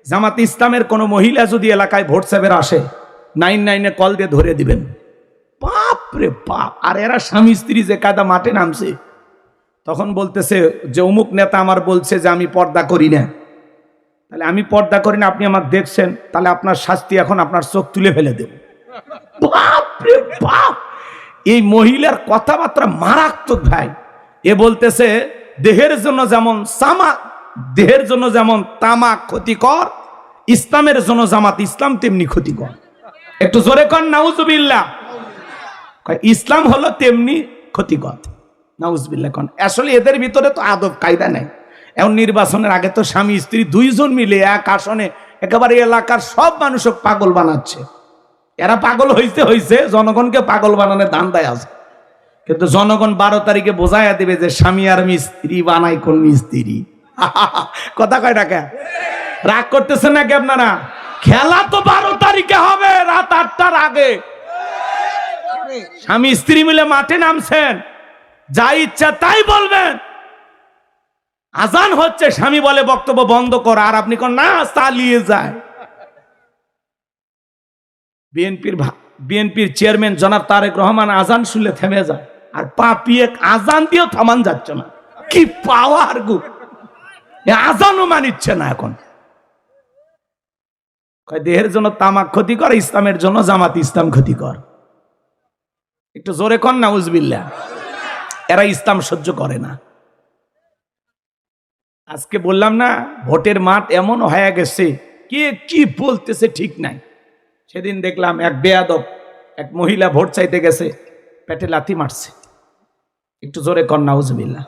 জামাত ইসলামের কোন মহিলা যদি এলাকায় ভোট সাহেবের আসে, 99 কল দিয়ে ধরে দিবেন। বাপ রে বাপ। আর এরা স্বামী স্ত্রী যে কাদা মাঠে নামছে, তখন বলতেছে যে অমুক নেতা আমার বলছে যে আমি পর্দা করি না। তাহলে আমি পর্দা করি না, আপনি আমার দেখছেন, তাহলে আপনার শাস্তি এখন আপনার চোখ তুলে ফেলে দেব। বাপ রে বাপ। এই মহিলার কথাবার্তা মারাত্মক ভাই। এ বলতেছে দেহের জন্য যেমন তামাক ক্ষতিকর, ইসলামের জন্য জামাত ইসলাম তেমনি ক্ষতিকর। একটু জোরে কর নাউজুবিল্লাহ। ইসলাম হলো তেমনি ক্ষতিকর, নাউজুবিল্লাহ কন। আসলে এদের ভিতরে তো আদব কায়দা নাই। এখন নির্বাচনের আগে তো স্বামী স্ত্রী 2 জন মিলে এক আসনে একেবারে এলাকার সব মানুষকে পাগল বানাচ্ছে। এরা পাগল হইছে, জনগণকে পাগল বানানোর ধান্দায় আছে। কিন্তু জনগণ 12 তারিখে বোঝাইয়া দেবে যে স্বামী আর মিস্ত্রি বানাই কোন মিস্ত্রি। কথা কয় টাকা? রাগ করতেছেন নাকি আপনারা? খেলা তো 12 তারিখে হবে, রাত 8টার আগে। স্বামী স্ত্রী মিলে মাঠে নামছেন, যা ইচ্ছা তাই বলবেন। আজান হচ্ছে, স্বামী বলে বক্তব্য বন্ধ কর, আর আপনি কোন না চালিয়ে যায়। বিএনপির চেয়ারম্যান জনাব তারেক রহমান আজান শুনলে থেমে যায়, আর পাপিয়ে আজান দিয়েও থামান যাচ্ছে না। কি পাওয়ার গো! আজানও মানিচ্ছে না এখন। দেহের জন্য তামাক ক্ষতিকর, ইসলামের জন্য জামাত ইসলাম ক্ষতিকর। একটু জোরে কন নাউজুবিল্লাহ। এরা ইসলাম সহ্য করে না। আজকে বললাম না, ভোটের মাঠ এমন হয়ে গেছে, কে কি বলতেছে ঠিক নাই। সেদিন দেখলাম এক বেয়াদব এক মহিলা ভোট চাইতে গেছে, পেটে লাথি মারছে, একটু জোরে কর নাউজুবিল্লাহ।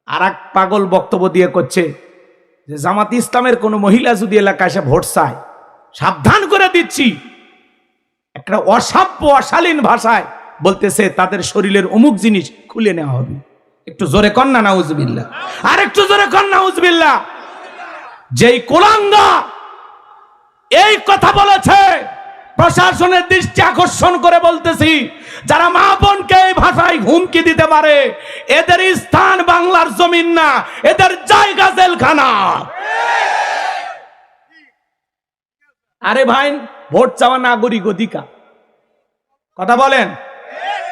আর এক পাগল বক্তব্য দিয়ে করছে যে জামাত ইসলামের কোন মহিলা যদি এলাকায় এসে ভোট চায়, সাবধান করে দিচ্ছি, একটা অসভ্য অশালীন ভাষায় বলতেছে তাদের শরীরের অমুক জিনিস খুলে নেওয়া হবে। একটু জোরে কর না নাউজুবিল্লাহ, আর একটু জোরে কর নাউজুবিল্লাহ। যেই কুলাঙ্গা এই কথা বলেছে, প্রশাসনের দৃষ্টি আকর্ষণ করে বলতেছি, যারা মা বোনকে এই ভাষায় হুমকি দিতে পারে, এদের স্থান বাংলার জমিন না, এদের জায়গা জেলখানা। আরে ভাই, ভোট চাওয়া নাগরিক অধিকার, কথা বলেন।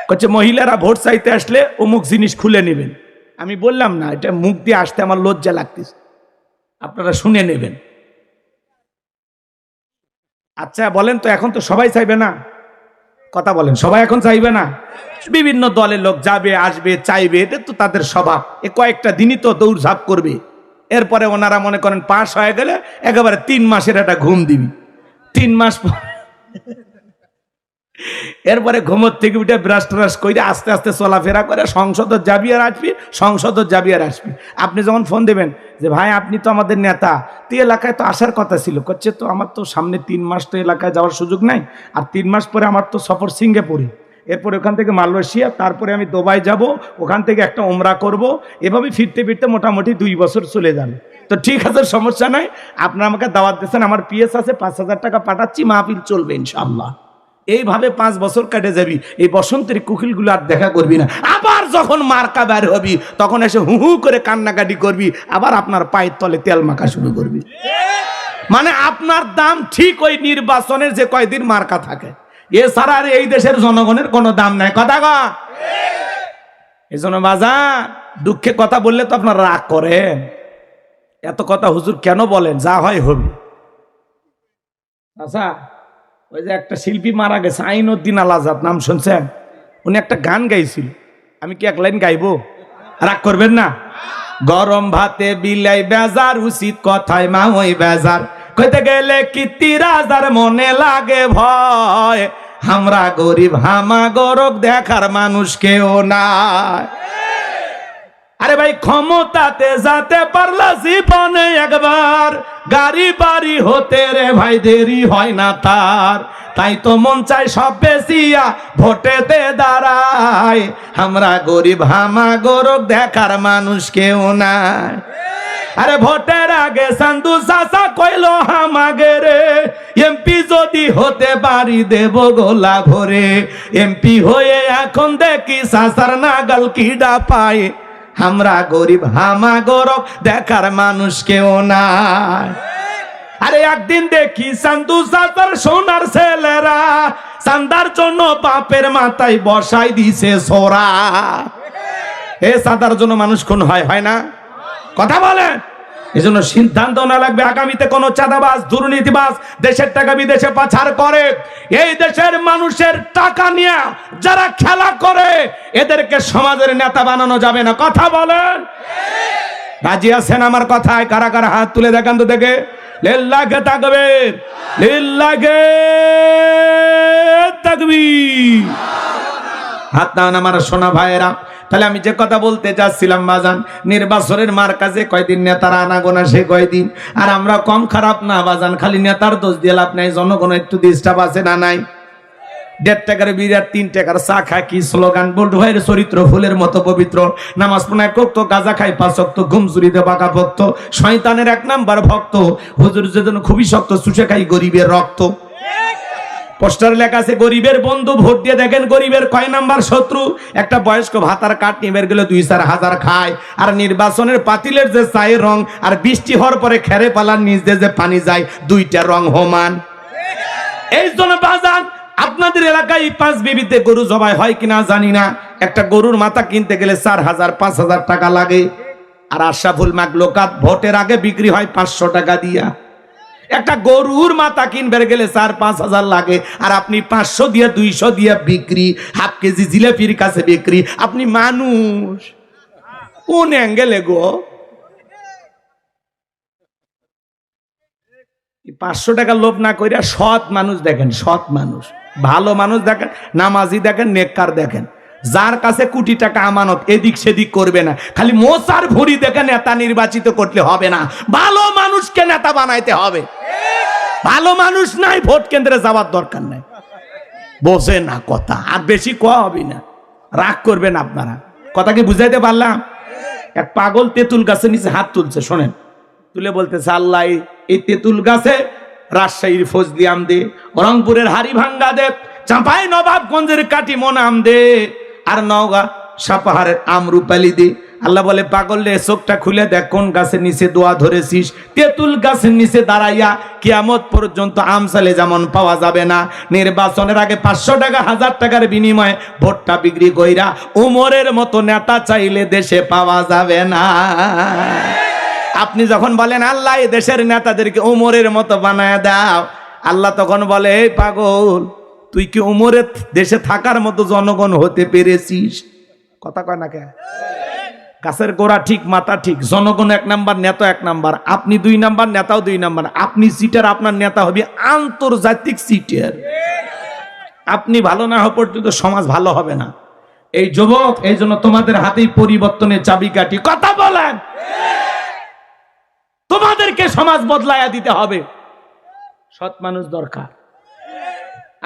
হচ্ছে মহিলারা ভোট চাইতে আসলে অমুক জিনিস খুলে নেবেন। আমি বললাম না, এটা মুখ দিয়ে আসতে আমার লজ্জা লাগতেছে, আপনারা শুনে নেবেন। আচ্ছা বলেন তো, এখন তো সবাই চাইবে না, কথা বলেন, সবাই এখন চাইবে না। বিভিন্ন দলের লোক যাবে আসবে চাইবে, এটা তো তাদের স্বভাব। এ কয়েকটা দিনই তো দৌড়ঝাঁপ করবে, এরপরে ওনারা মনে করেন পাশ হয়ে গেলে একেবারে 3 মাসের একটা ঘুম দিবি। 3 মাস এরপরে ঘুমোর থেকে উঠে ব্রাশ ট্রাশ করে আস্তে আস্তে চলাফেরা করে সংসদ যাবি আর আসবি, সংসদ যাবি আর আসবি। আপনি যখন ফোন দেবেন যে ভাই আপনি তো আমাদের নেতা, তুই এলাকায় তো আসার কথা ছিল, করছে তো আমার তো সামনে 3 মাস তো এলাকায় যাওয়ার সুযোগ নাই, আর 3 মাস পরে আমার তো সফর সিঙ্গাপুরে, এরপরে ওখান থেকে মালয়েশিয়া, তারপরে আমি দুবাই যাব, ওখান থেকে একটা ওমরা করব, এভাবে ফিরতে ফিরতে মোটামুটি 2 বছর চলে যাবে। তো ঠিক আছে, সমস্যা নাই, আপনারা আমাকে দাওয়াত দিয়েছেন, আমার পিএস আছে, 5,000 টাকা পাঠাচ্ছি, মাহফিল চলবে ইনশাআল্লাহ। এইভাবে 5 বছর কেটে যাবি, এই বসন্তের কুকিলগুলো আর দেখা করবি না। আবার যখন মার্কা বের হবি তখন এসে হু হু করে কান্নাকাটি করবি, আবার আপনার পায়ের তলে তেল মাখা শুরু করবি। মানে আপনার দাম ঠিক ওই নির্বাচনের যে কয়দিন মার্কা থাকে, এছাড়া আর এই দেশের জনগণের কোনো দাম নাই। কথা কয় এই জন্য বাজার দুঃখে কথা বললে তো আপনার রাগ করেন, এত কথা হুজুর কেন বলেন, যা হয় হবে। আচ্ছা, ওই যে একটা শিল্পী মারা গেছে, আইনউদ্দিন আল আজাদ, নাম শুনছেন? উনি একটা গান গাইছিল, আমি কি এক লাইন গাইবো? রাগ করবেন না। গরম ভাতে বিলাই বেজার, উচিত কথায় মা ওই বেজার, কইতে গেলে কীর্তি রাজার মনে লাগে ভয়, আমরা গরিব হামা গরক দেখার মানুষ কেউ নাই। আরে ভাই, ক্ষমতাতে যাতে পারলা জীবনে একবার, গাড়ি বাড়ি হতে রে ভাই দেরি হয় না তার, তাই তো মন চাই সব বেশিয়া ভোটেতে দাঁড়ায়, আমরা গরিব হামা গরক দেখার মানুষ কেউ নাই। আরে ভোটের আগে সান্দু চাচা কইলো হামাগে রে, এমপি যদি হতে পারি দেব গোলা ভরে, এমপি হয়ে এখন দেখি চাচার নাগাল কিডা পায়, আমরা গরিব হামা গরক দেখার মানুষ কেউ নাই। আরে একদিন দেখি চান্দু চাচার সোনার ছেলেরা, চান্দার জন্য বাপের মাথায় বসাই দিছে সোরা। এ চাঁদার জন্য মানুষ খুন হয়, হয় না? কথা বলেন। এই জন্য সিদ্ধান্ত না লাগবে, আগামীতে কোন চাঁদাবাজ দুর্নীতিবাজ দেশের টাকা বিদেশে পাচার করে, এই দেশের মানুষের টাকা নিয়ে যারা খেলা করে, এদেরকে সমাজের নেতা বানানো যাবে না। কথা বলেন, রাজি আছেন আমার কথায়? কারা কারা হাত তুলে দেখান তো দেখে। লিল্লাহি তাকবীর, লিল্লাহি তাকবীর। হাত দাও আমার সোনা ভাইয়েরা। তাহলে আমি যে কথা বলতে চাচ্ছিলাম বাজান, নির্বাচনের মার্কাজে কয়দিন নেতারা আনাগোনা সে কয়দিন, আর আমরা কম খারাপ না বাজান, খালি নেতার দোষ দিয়ে লাভ নাই, জনগণ একটু ডিস্টার্ব আছে না নাই? 1.5 টাকার বিরাট 3 টাকার চা খায়, কি স্লোগান! বল্টু ভাইয়ের চরিত্র ফুলের মতো পবিত্র, নামাজ পড়ায় করতো, গাঁজা খাই 5 ওয়াক্ত, ঘুম চুরিতে বাঁকা ভক্ত, শয়তানের 1 নাম্বার ভক্ত, হুজুর যেন খুবই শক্ত, চুষে খাই গরিবের রক্ত। পোস্টার লেখা আছে গরিবের বন্ধু, ভোট দিয়ে দেখেন গরিবের কয় নাম্বার শত্রু। একটা বয়স্ক ভাতার কাঠ নিয়ে গেলে 2-4 হাজার খায়, আর নির্বাচনের পাতিলের যে চায়ের রং আর বৃষ্টি হওয়ার পরে খেরে পালার নিচ দিয়ে যে পানি যায়, 2টা রং সমান। এই জন্য বাজান, আপনাদের এলাকায় 5 বিবিতে গরু জবাই হয় কিনা জানি না, একটা গরুর মাথা কিনতে গেলে 4,000-5,000 টাকা লাগে, আর আশরাফুল মাখলুকাত ভোটের আগে বিক্রি হয় 500 টাকা দিয়া। একটা গরুর মাথা কিনবে গেলে 4-5 হাজার লাগে, আর আপনি 500 দিয়ে 200 দিয়ে বিক্রি, হাফ কেজি জিলাপির কাছে বিক্রি। আপনি মানুষ কোন অ্যাঙ্গেলে গো? 500 টাকা লোভ না কইরা সৎ মানুষ দেখেন, সৎ মানুষ, ভালো মানুষ দেখেন, নামাজি দেখেন, নেককার দেখেন, যার কাছে কোটি টাকা আমানত, এদিক সেদিক করবে না। খালি মোসার ভুঁড়ি দেখে নেতা নির্বাচিত করলে হবে না, ভালো মানুষকে নেতা বানাইতে হবে। ভালো মানুষ নাই, ভোট কেন্দ্রে যাওয়ার দরকার নাই। বোঝে না কথা, আর বেশি কোয়া হবে না, রাগ করবেন আপনারা। কথা কি বুঝাইতে পারলাম? এক পাগল তেঁতুল গাছের নিচে হাত তুলছে, শোনেন, তুলে বলতেছে, আল্লাহ এই তেঁতুল গাছে রাজশাহীর ফজলি আম দে, রংপুরের হাড়িভাঙ্গা দে, চাঁপাই নবাবগঞ্জের কাটি মন আম দে, আর নওগাঁ সাপাহারের আমরুপালি দে। আল্লাহ বলে, পাগল রে, চোখটা খুলে দেখ কোন গাছের নিচে দোয়া ধরেছিস। তেঁতুল গাছের নিচে দাঁড়াইয়া কিয়ামত পর্যন্ত আম চালে যেমন পাওয়া যাবে না, নির্বাচনের আগে 500 টাকা 1000 টাকার বিনিময়ে ভোটটা বিক্রি কইরা উমরের মতো নেতা চাইলে দেশে পাওয়া যাবে না। আপনি যখন বলেন আল্লাহ এই দেশের নেতাদেরকে উমরের মতো বানায় দাও, আল্লাহ তখন বলে, এই পাগল, তুই কি উমরের দেশে থাকার মতো জনগণ হতে পেরেছিস? কথা কয় না কে? গাছের গোড়া ঠিক, মাথা ঠিক, জনগণ 1 নাম্বার, নেতা 1 নাম্বার, আপনি 2 নাম্বার, নেতাও 2 নাম্বার। আপনি সিটার, আপনার নেতা হবে আন্তর্জাতিক সিটার। আপনি ভালো না হওয়া পর্যন্ত সমাজ ভালো হবে না। এই যুবক, এই জন্য তোমাদের হাতেই পরিবর্তনের চাবিকাঠি। কথা বলেন, তোমাদেরকে সমাজ বদলায়া দিতে হবে। সৎ মানুষ দরকার,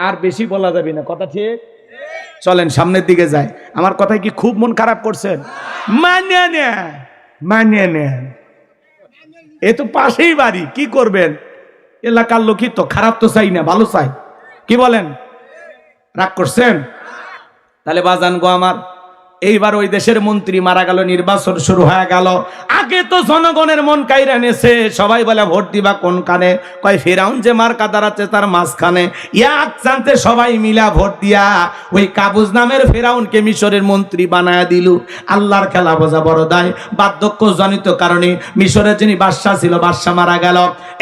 আর বেশি বলা যাবে না। কথা ঠিক? চলেন সামনের দিকে যাই। আমার কথায় কি খুব মন খারাপ করছেন? মানিয়ে নেন, মানিয়ে নেন, এ তো পাশেই বাড়ি, কি করবেন? এলাকার লোকই তো, খারাপ তো চাই না, ভালো চাই। কি বলেন? রাগ করছেন? তাহলে বাজান গো আমার, এইবার ওই দেশের মন্ত্রী মারা গেল, নির্বাচন শুরু হয়ে গেল। আগে তো জনগণের মন কাইরা নেছে, সবাই বলে ভোট দিবা কোন কানে? কয় ফেরাউন যে মার্কা দাঁড়াচ্ছে তার মাঝখানে। এক চান্সে সবাই মিলা ভোট দিয়া ওই কাবুজ নামের ফেরাউনকে মিশরের মন্ত্রী বানায়া দিল। আল্লাহর খেলা বোঝা বড় দায়। বার্ধক্য জনিত কারণে মিশরের যিনি বাদশা ছিল, বাদশা মারা গেল।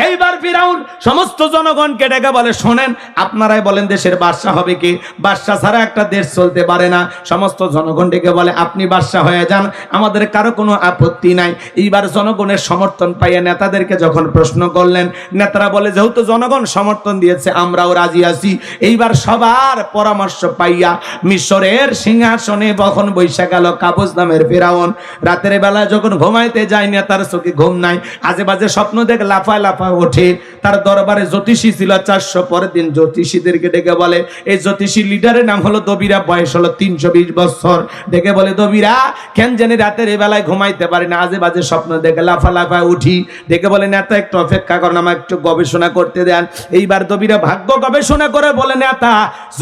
এইবার ফেরাউন সমস্ত জনগণকে ডেকে বলে, শোনেন, আপনারাই বলেন দেশের বাদশা হবে কি? বাদশা ছাড়া একটা দেশ চলতে পারে না। সমস্ত জনগণ ডেকে বলে, আপনি বাদশা হয়ে যান, আমাদের কারো কোনো আপত্তি নাই। এইবার জনগণের সমর্থন পাইয়া নেতাদেরকে যখন প্রশ্ন করলেন, নেতারা বলে, যেহেতু জনগণ সমর্থন দিয়েছে আমরাও রাজি আছি। এইবার সবার পরামর্শ পাইয়া মিশরের সিংহাসনে যখন বৈশা গেল কাবুজ নামের ফেরাউন। রাতের বেলা যখন ঘুমাইতে যায়, নেতার চোখে ঘুম নাই, আজে বাজে স্বপ্ন দেখে লাফায় লাফায় ওঠে। তার দরবারে জ্যোতিষী ছিল 400। পরের দিন জ্যোতিষীদেরকে ডেকে বলে, এই জ্যোতিষী লিডারের নাম হলো দবিরা, বয়স হলো 320 বছর। ডেকে বলে, দবিরা, কেন জানি রাতের বেলায় ঘুমাইতে পারি না, আজে বাজে স্বপ্ন দেখে লাফা লাফায় উঠি। ডেকে বলে, নেতা একটু অপেক্ষা করেন, আমার একটু গবেষণা করতে দেন। এইবার দবিরা ভাগ্য গবেষণা করে বলে, নেতা,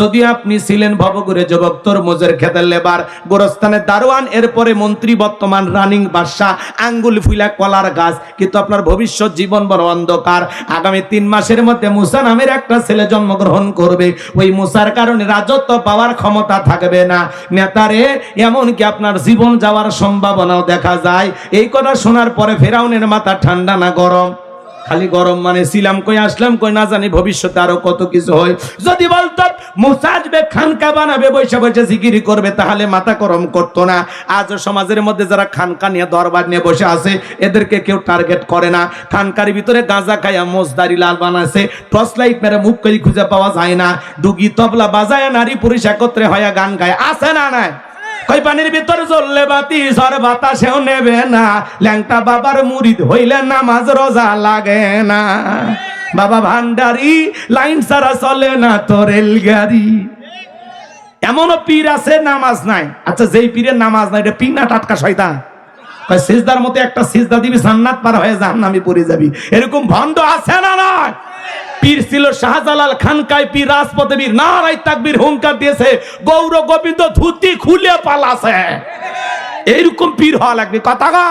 যদি আপনি ছিলেন ভবঘুরে যুবক, তরমুজের খেতের লেবার, গোরস্থানের দারোয়ান, এরপরে মন্ত্রী, বর্তমান রানিং বাদশাহ, আঙ্গুল ফুলা কলার গাছ, কিন্তু আপনার ভবিষ্যৎ জীবন বড় অন্ধকার। আগামী 3 মাসের মধ্যে মুসা নামের একটা ছেলে জন্মগ্রহণ করবে। ওই মুসার কারণে রাজত্ব পাওয়ার ক্ষমতা থাকবে না। নেতারে, এমনকি আপনার জীবন যাওয়ার সম্ভাবনাও দেখা যায়। এই কথা শোনার পরে ফেরাউনের মাথা ঠান্ডা না গরম? খালি গরম। মানে ছিলাম কই আসলাম কই, না জানি ভবিষ্যতে আরো কত কিছু হয়। যদি বলতো মুসা আসবে, খানকা বানাবে, বৈশা বৈশা জিকিরি করবে, তাহলে মাথা গরম করতো না। আজও সমাজের মধ্যে যারা খানকা নিয়ে দরবার নিয়ে বসে আছে, এদেরকে কেউ টার্গেট করে না। খানকার ভিতরে গাঁজা খাইয়া মোজদারি লাল বানাচ্ছে, টর্চ লাইট মেরে মুখ করি খুঁজে পাওয়া যায় না। ডুগি তবলা বাজায় নারী পুরুষ একত্রে হয়ে গান গায়, আছে না নাই? কই পানির ভিতর জ্বললে বাতি, ঝড় বাতাসেও নেবে না। ল্যাংটা বাবার মুরিদ হইলে নামাজ রোজা লাগে না। বাবা ভান্ডারি, লাইন ছাড়া চলে না তো রেলগাড়ি। এমনও পীর আছে নামাজ নাই। আচ্ছা, যেই পীরের নামাজ নাই, এটা পীর না টাটকা শয়তান? কই সিজদার মতো একটা সিজদা দিবি, জান্নাত পার হয়ে জাহান্নামে পড়ে যাবি। এরকম ভণ্ড আছে না নয়? পীর ছিল শাহজালাল, খানকায় পীর, রাজপথে পীর, নারাই তাকবীর হুঙ্কার দিয়েছে, গৌর গোবিন্দ ধুতি খুলে পালাছে। এইরকম পীর হওয়া লাগবে। কথা গা।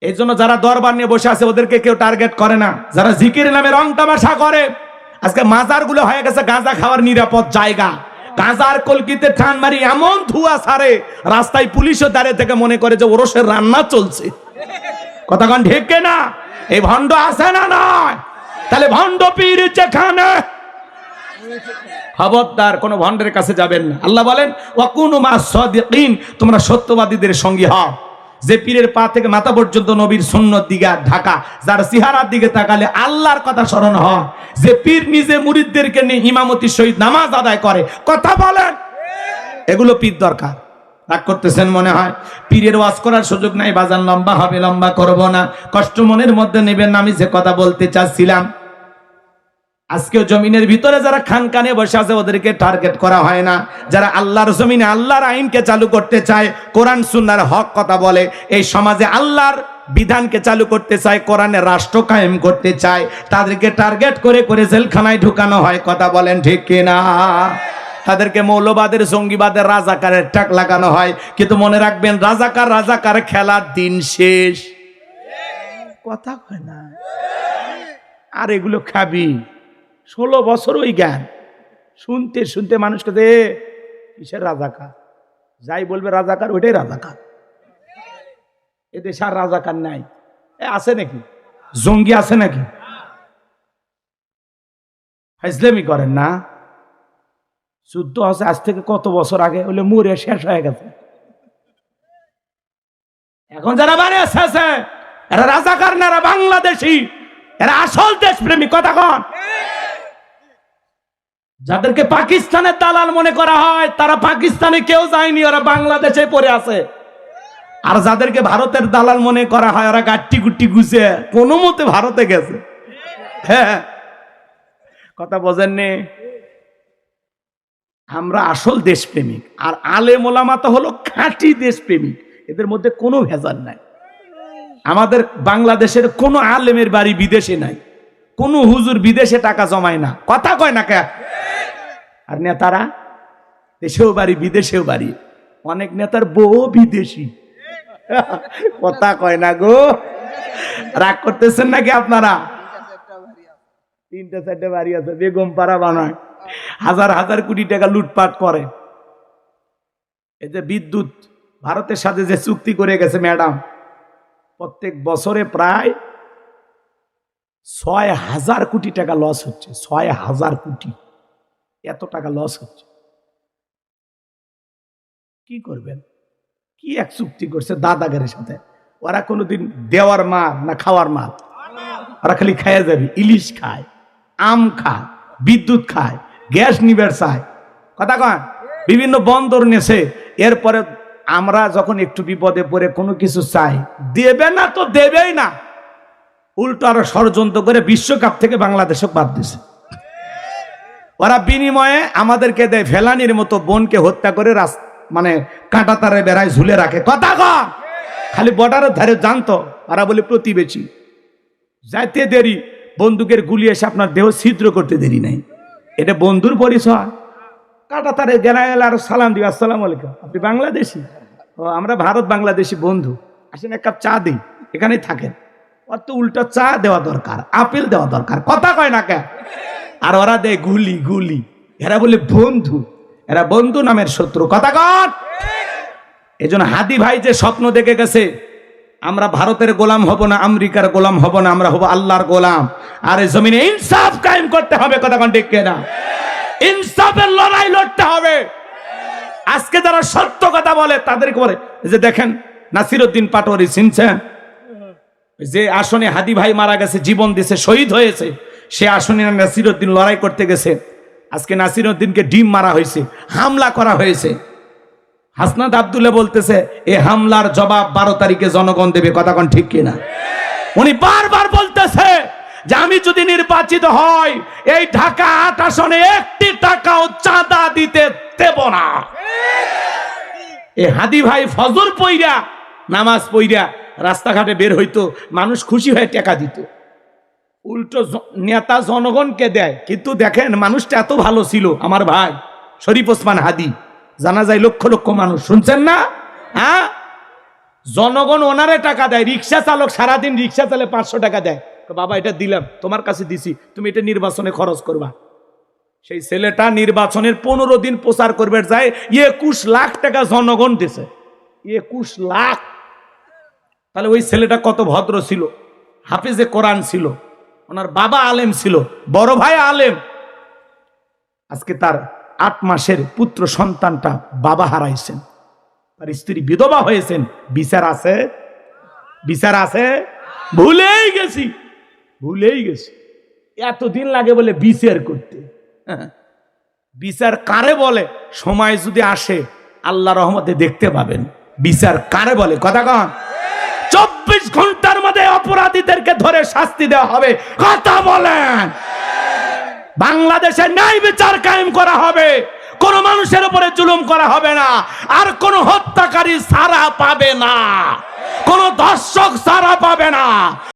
এই জন্য যারা দরবার নিয়ে বসে আছে, ওদেরকে কেউ টার্গেট করে না। যারা জিকির নামে রং তামাশা করে, আজকে মাজার গুলো হয়ে গেছে গাঁজা খাওয়ার নিরাপদ জায়গা। গাঁজার কলকিতে টান মারি এমন ধোঁয়া ছাড়ে, রাস্তায় পুলিশও দাঁড়িয়ে থেকে মনে করে যে ওরসের রান্না চলছে। কতক্ষণ ঠিক না? এই ভণ্ড আছে না নয়? তাহলে ভণ্ড পীর যেখানে, খবরদার কোন ভণ্ডের কাছে যাবেন না। আল্লাহ বলেন ওয়াকুনু মাস সাদিকিন, তোমরা সত্যবাদীদের সঙ্গী হও। যে পীরের পা থেকে মাথা পর্যন্ত নবীর সুন্নত দিকে ঢাকা, যার চেহারার দিকে তাকালে আল্লাহর কথা স্মরণ হয়, যে পীর নিজে মুরিদদেরকে নিয়ে ইমামতির সহিত নামাজ আদায় করে, কথা বলেন, এগুলো পীর দরকার। রাগ করতেছেন মনে হয়? পীরের ওয়াজ করার সুযোগ নাই বাজান, লম্বা হবে, লম্বা করব না, কষ্ট মনের মধ্যে নেবেন না। আমি যে কথা বলতে চাচ্ছিলাম, আজকেও জমিনের ভিতরে যারা খানকানে বসে আছে ওদেরকে টার্গেট করা হয় না। যারা আল্লাহর জমিনে আল্লাহর আইনকে চালু করতে চায়, কোরআন সুন্নাহর হক কথা বলে, এই সমাজে আল্লাহর বিধানকে চালু করতে চায়, কোরআনের রাষ্ট্র কায়েম করতে চায়, তাদেরকে টার্গেট করে করে জেলখানায় ঢুকানো হয়। কথা বলেন ঠিক কিনা? তাদেরকে মৌলবাদের, জঙ্গিবাদের, রাজাকারের টাক লাগানো হয়। কিন্তু মনে রাখবেন, রাজাকার রাজাকার খেলার দিন শেষ। কথা কয় না? আর এগুলো খাবি 16 বছর ওই জ্ঞান শুনতে শুনতে মানুষকে দে কিসের রাজাকার, যাই বলবে রাজাকার, ওইটাই রাজাকার। এদেশে আর রাজাকার নাই। আছে নাকি? জঙ্গি আছে নাকি? ফাজলামি করেন না। যুদ্ধ আছে আজ থেকে কত বছর আগে, হলে মরে শেষ হয়ে গেছে। এখন যারা বাড়ি আছে এরা রাজাকার না, এরা বাংলাদেশি, এরা আসল দেশপ্রেমী। কথা কন? যাদেরকে পাকিস্তানের দালাল মনে করা হয়, তারা পাকিস্তানে কেউ যায়নি, ওরা বাংলাদেশে পড়ে আছে। আর যাদেরকে ভারতের দালাল মনে করা হয়, ওরা গাট্টি গুট্টি গুছে কোনো মতে ভারতে গেছে। হ্যাঁ, কথা বোঝেননি? আমরা আসল দেশপ্রেমিক, আর আলেম ওলামা তো হলো খাঁটি দেশপ্রেমিক। এদের মধ্যে কোনো ভেজাল নাই। আমাদের বাংলাদেশের কোনো আলেমের বাড়ি বিদেশে নাই, কোনো হুজুর বিদেশে টাকা জমায় না। কথা কয় না কে? আর নেতারা দেশেও বাড়ি বিদেশেও বাড়ি, অনেক নেতার বউ বিদেশি। কথা কয় না গো? রাগ করতেছেন নাকি আপনারা? 3-4 বাড়ি আছে, বেগম পাড়া বানায়, হাজার হাজার কোটি টাকা লুটপাট করে। এই যে বিদ্যুৎ ভারতের সাথে যে চুক্তি করে গেছে ম্যাডাম, প্রত্যেক বছরে প্রায় 6,000 কোটি টাকা লস হচ্ছে। 6,000 কোটি, এত টাকা লস হচ্ছে। কি করবেন? কি এক চুক্তি করছে দাদাগের সাথে। ওরা কোনোদিন দেওয়ার মাল না খাওয়ার মাল, ওরা খালি খাইয়া যাবে। ইলিশ খায়, আম খায়, বিদ্যুৎ খায়, গ্যাস নিবের চায়। কথা কন? বিভিন্ন বন্দর নেছে। এরপরে আমরা যখন একটু বিপদে পড়ে কোনো কিছু চাই, দেবে না তো দেবেই না, উল্টো আরো ষড়যন্ত্র করে বিশ্বকাপ থেকে বাংলাদেশকে বাদ দিছে। ওরা বিনিময়ে আমাদেরকে দেয় ফেলানির মতো, বোনকে হত্যা করে মানে কাঁটা তারে বেড়ায় ঝুলে রাখে। কথা কন? খালি বর্ডারের ধারে জানতো, ওরা বলে প্রতিবেশী। যাইতে দেরি, বন্দুকের গুলি এসে আপনার দেহ ছিদ্র করতে দেরি নাই। এটা বন্ধুর পরিচয়। কাঁটা তারে গেলায় গেলে আরো সালাম দিই, আসসালাম আলাইকুম, আপনি বাংলাদেশি? ও, আমরা ভারত বাংলাদেশি বন্ধু, আসেন এক কাপ চা দিই, এখানেই থাকেন। ওর তো উল্টা চা দেওয়া দরকার, আপেল দেওয়া দরকার। কথা কয় না কে? আর ওরা দেয় গুলি গুলি। এরা বলে বন্ধু, এরা বন্ধু নামের শত্রু। কথা কন? এই জন্য হাদি ভাই যে স্বপ্ন দেখে গেছে, আমরা ভারতের গোলাম হব না, আমেরিকার গোলাম হব না, আমরা হব আল্লাহর গোলাম। আর এই জমিনে ইনসাফ কায়েম করতে হবে। কথা কন ঠিক কিনা? ইনসাফের লড়াই লড়তে হবে। আজকে যারা সত্য কথা বলে তাদেরকে বলে, যে দেখেন নাসিরউদ্দিন পাটোয়ারি চিনছেন? যে আসনে হাদি ভাই মারা গেছে, জীবন দিয়েছে, শহীদ হয়েছে, সে আসনে নাসিরউদ্দিন লড়াই করতে গেছে। আজকে নাসিরউদ্দিনকে ডিম মারা হয়েছে, হামলা করা হয়েছে। হাসনাত আব্দুল্লাহ বলতেছে এই হামলার জবাব 12 তারিখে জনগণ দেবে। কথা কোন ঠিক কিনা? উনি বারবার বলতেছে যে আমি যদি নির্বাচিত হই, এই ঢাকা 8 আসনে 1টি টাকাও চাঁদা দিতে দেব না। এই হাদি ভাই ফজর পইরা, নামাজ পইরা রাস্তাঘাটে বের হইতো, মানুষ খুশি হয়ে টাকা দিত। উল্টো নেতা জনগণকে দেয়। কিন্তু দেখেন মানুষটা এত ভালো ছিল, আমার ভাই শরীফ ওসমান হাদি, জানা যায় লক্ষ লক্ষ মানুষ, শুনছেন না? হ্যাঁ, জনগণ ওনারে টাকা দেয়। রিক্সা চালক সারাদিন রিক্সা চালে 500 টাকা দেয়, বাবা এটা দিলাম, তোমার কাছে দিছি, তুমি এটা নির্বাচনে খরচ করবা। সেই ছেলেটা নির্বাচনের 15 দিন প্রচার করবে যায়, 21 লাখ টাকা জনগণ দিছে। 21 লাখ। তাহলে ওই ছেলেটা কত ভদ্র ছিল, হাফিজে কোরআন ছিল, ওনার বাবা আলেম ছিল, বড় ভাই আলেম। আজকে তার 8 মাসের পুত্র সন্তানটা বাবা হারাইছেন, তার স্ত্রী বিধবা হয়েছেন। বিচার আছে? বিচার আছে? ভুলেই গেছি, ভুলেই গেছি। এতদিন লাগে বলে বিচার করতে। বিচার কারে বলে? সময় যদি আসে আল্লাহ রহমতে দেখতে পাবেন বিচার কারে বলে। কথা কন। 24 ঘন্টার মধ্যে অপরাধীদেরকে ধরে শাস্তি দেওয়া হবে। কথা বলেন। বাংলাদেশে ন্যায় বিচার কায়েম করা হবে, কোন মানুষের উপরে জুলুম করা হবে না, আর কোন হত্যাকারী ছাড়া পাবে না, কোন দর্শক ছাড়া পাবে না।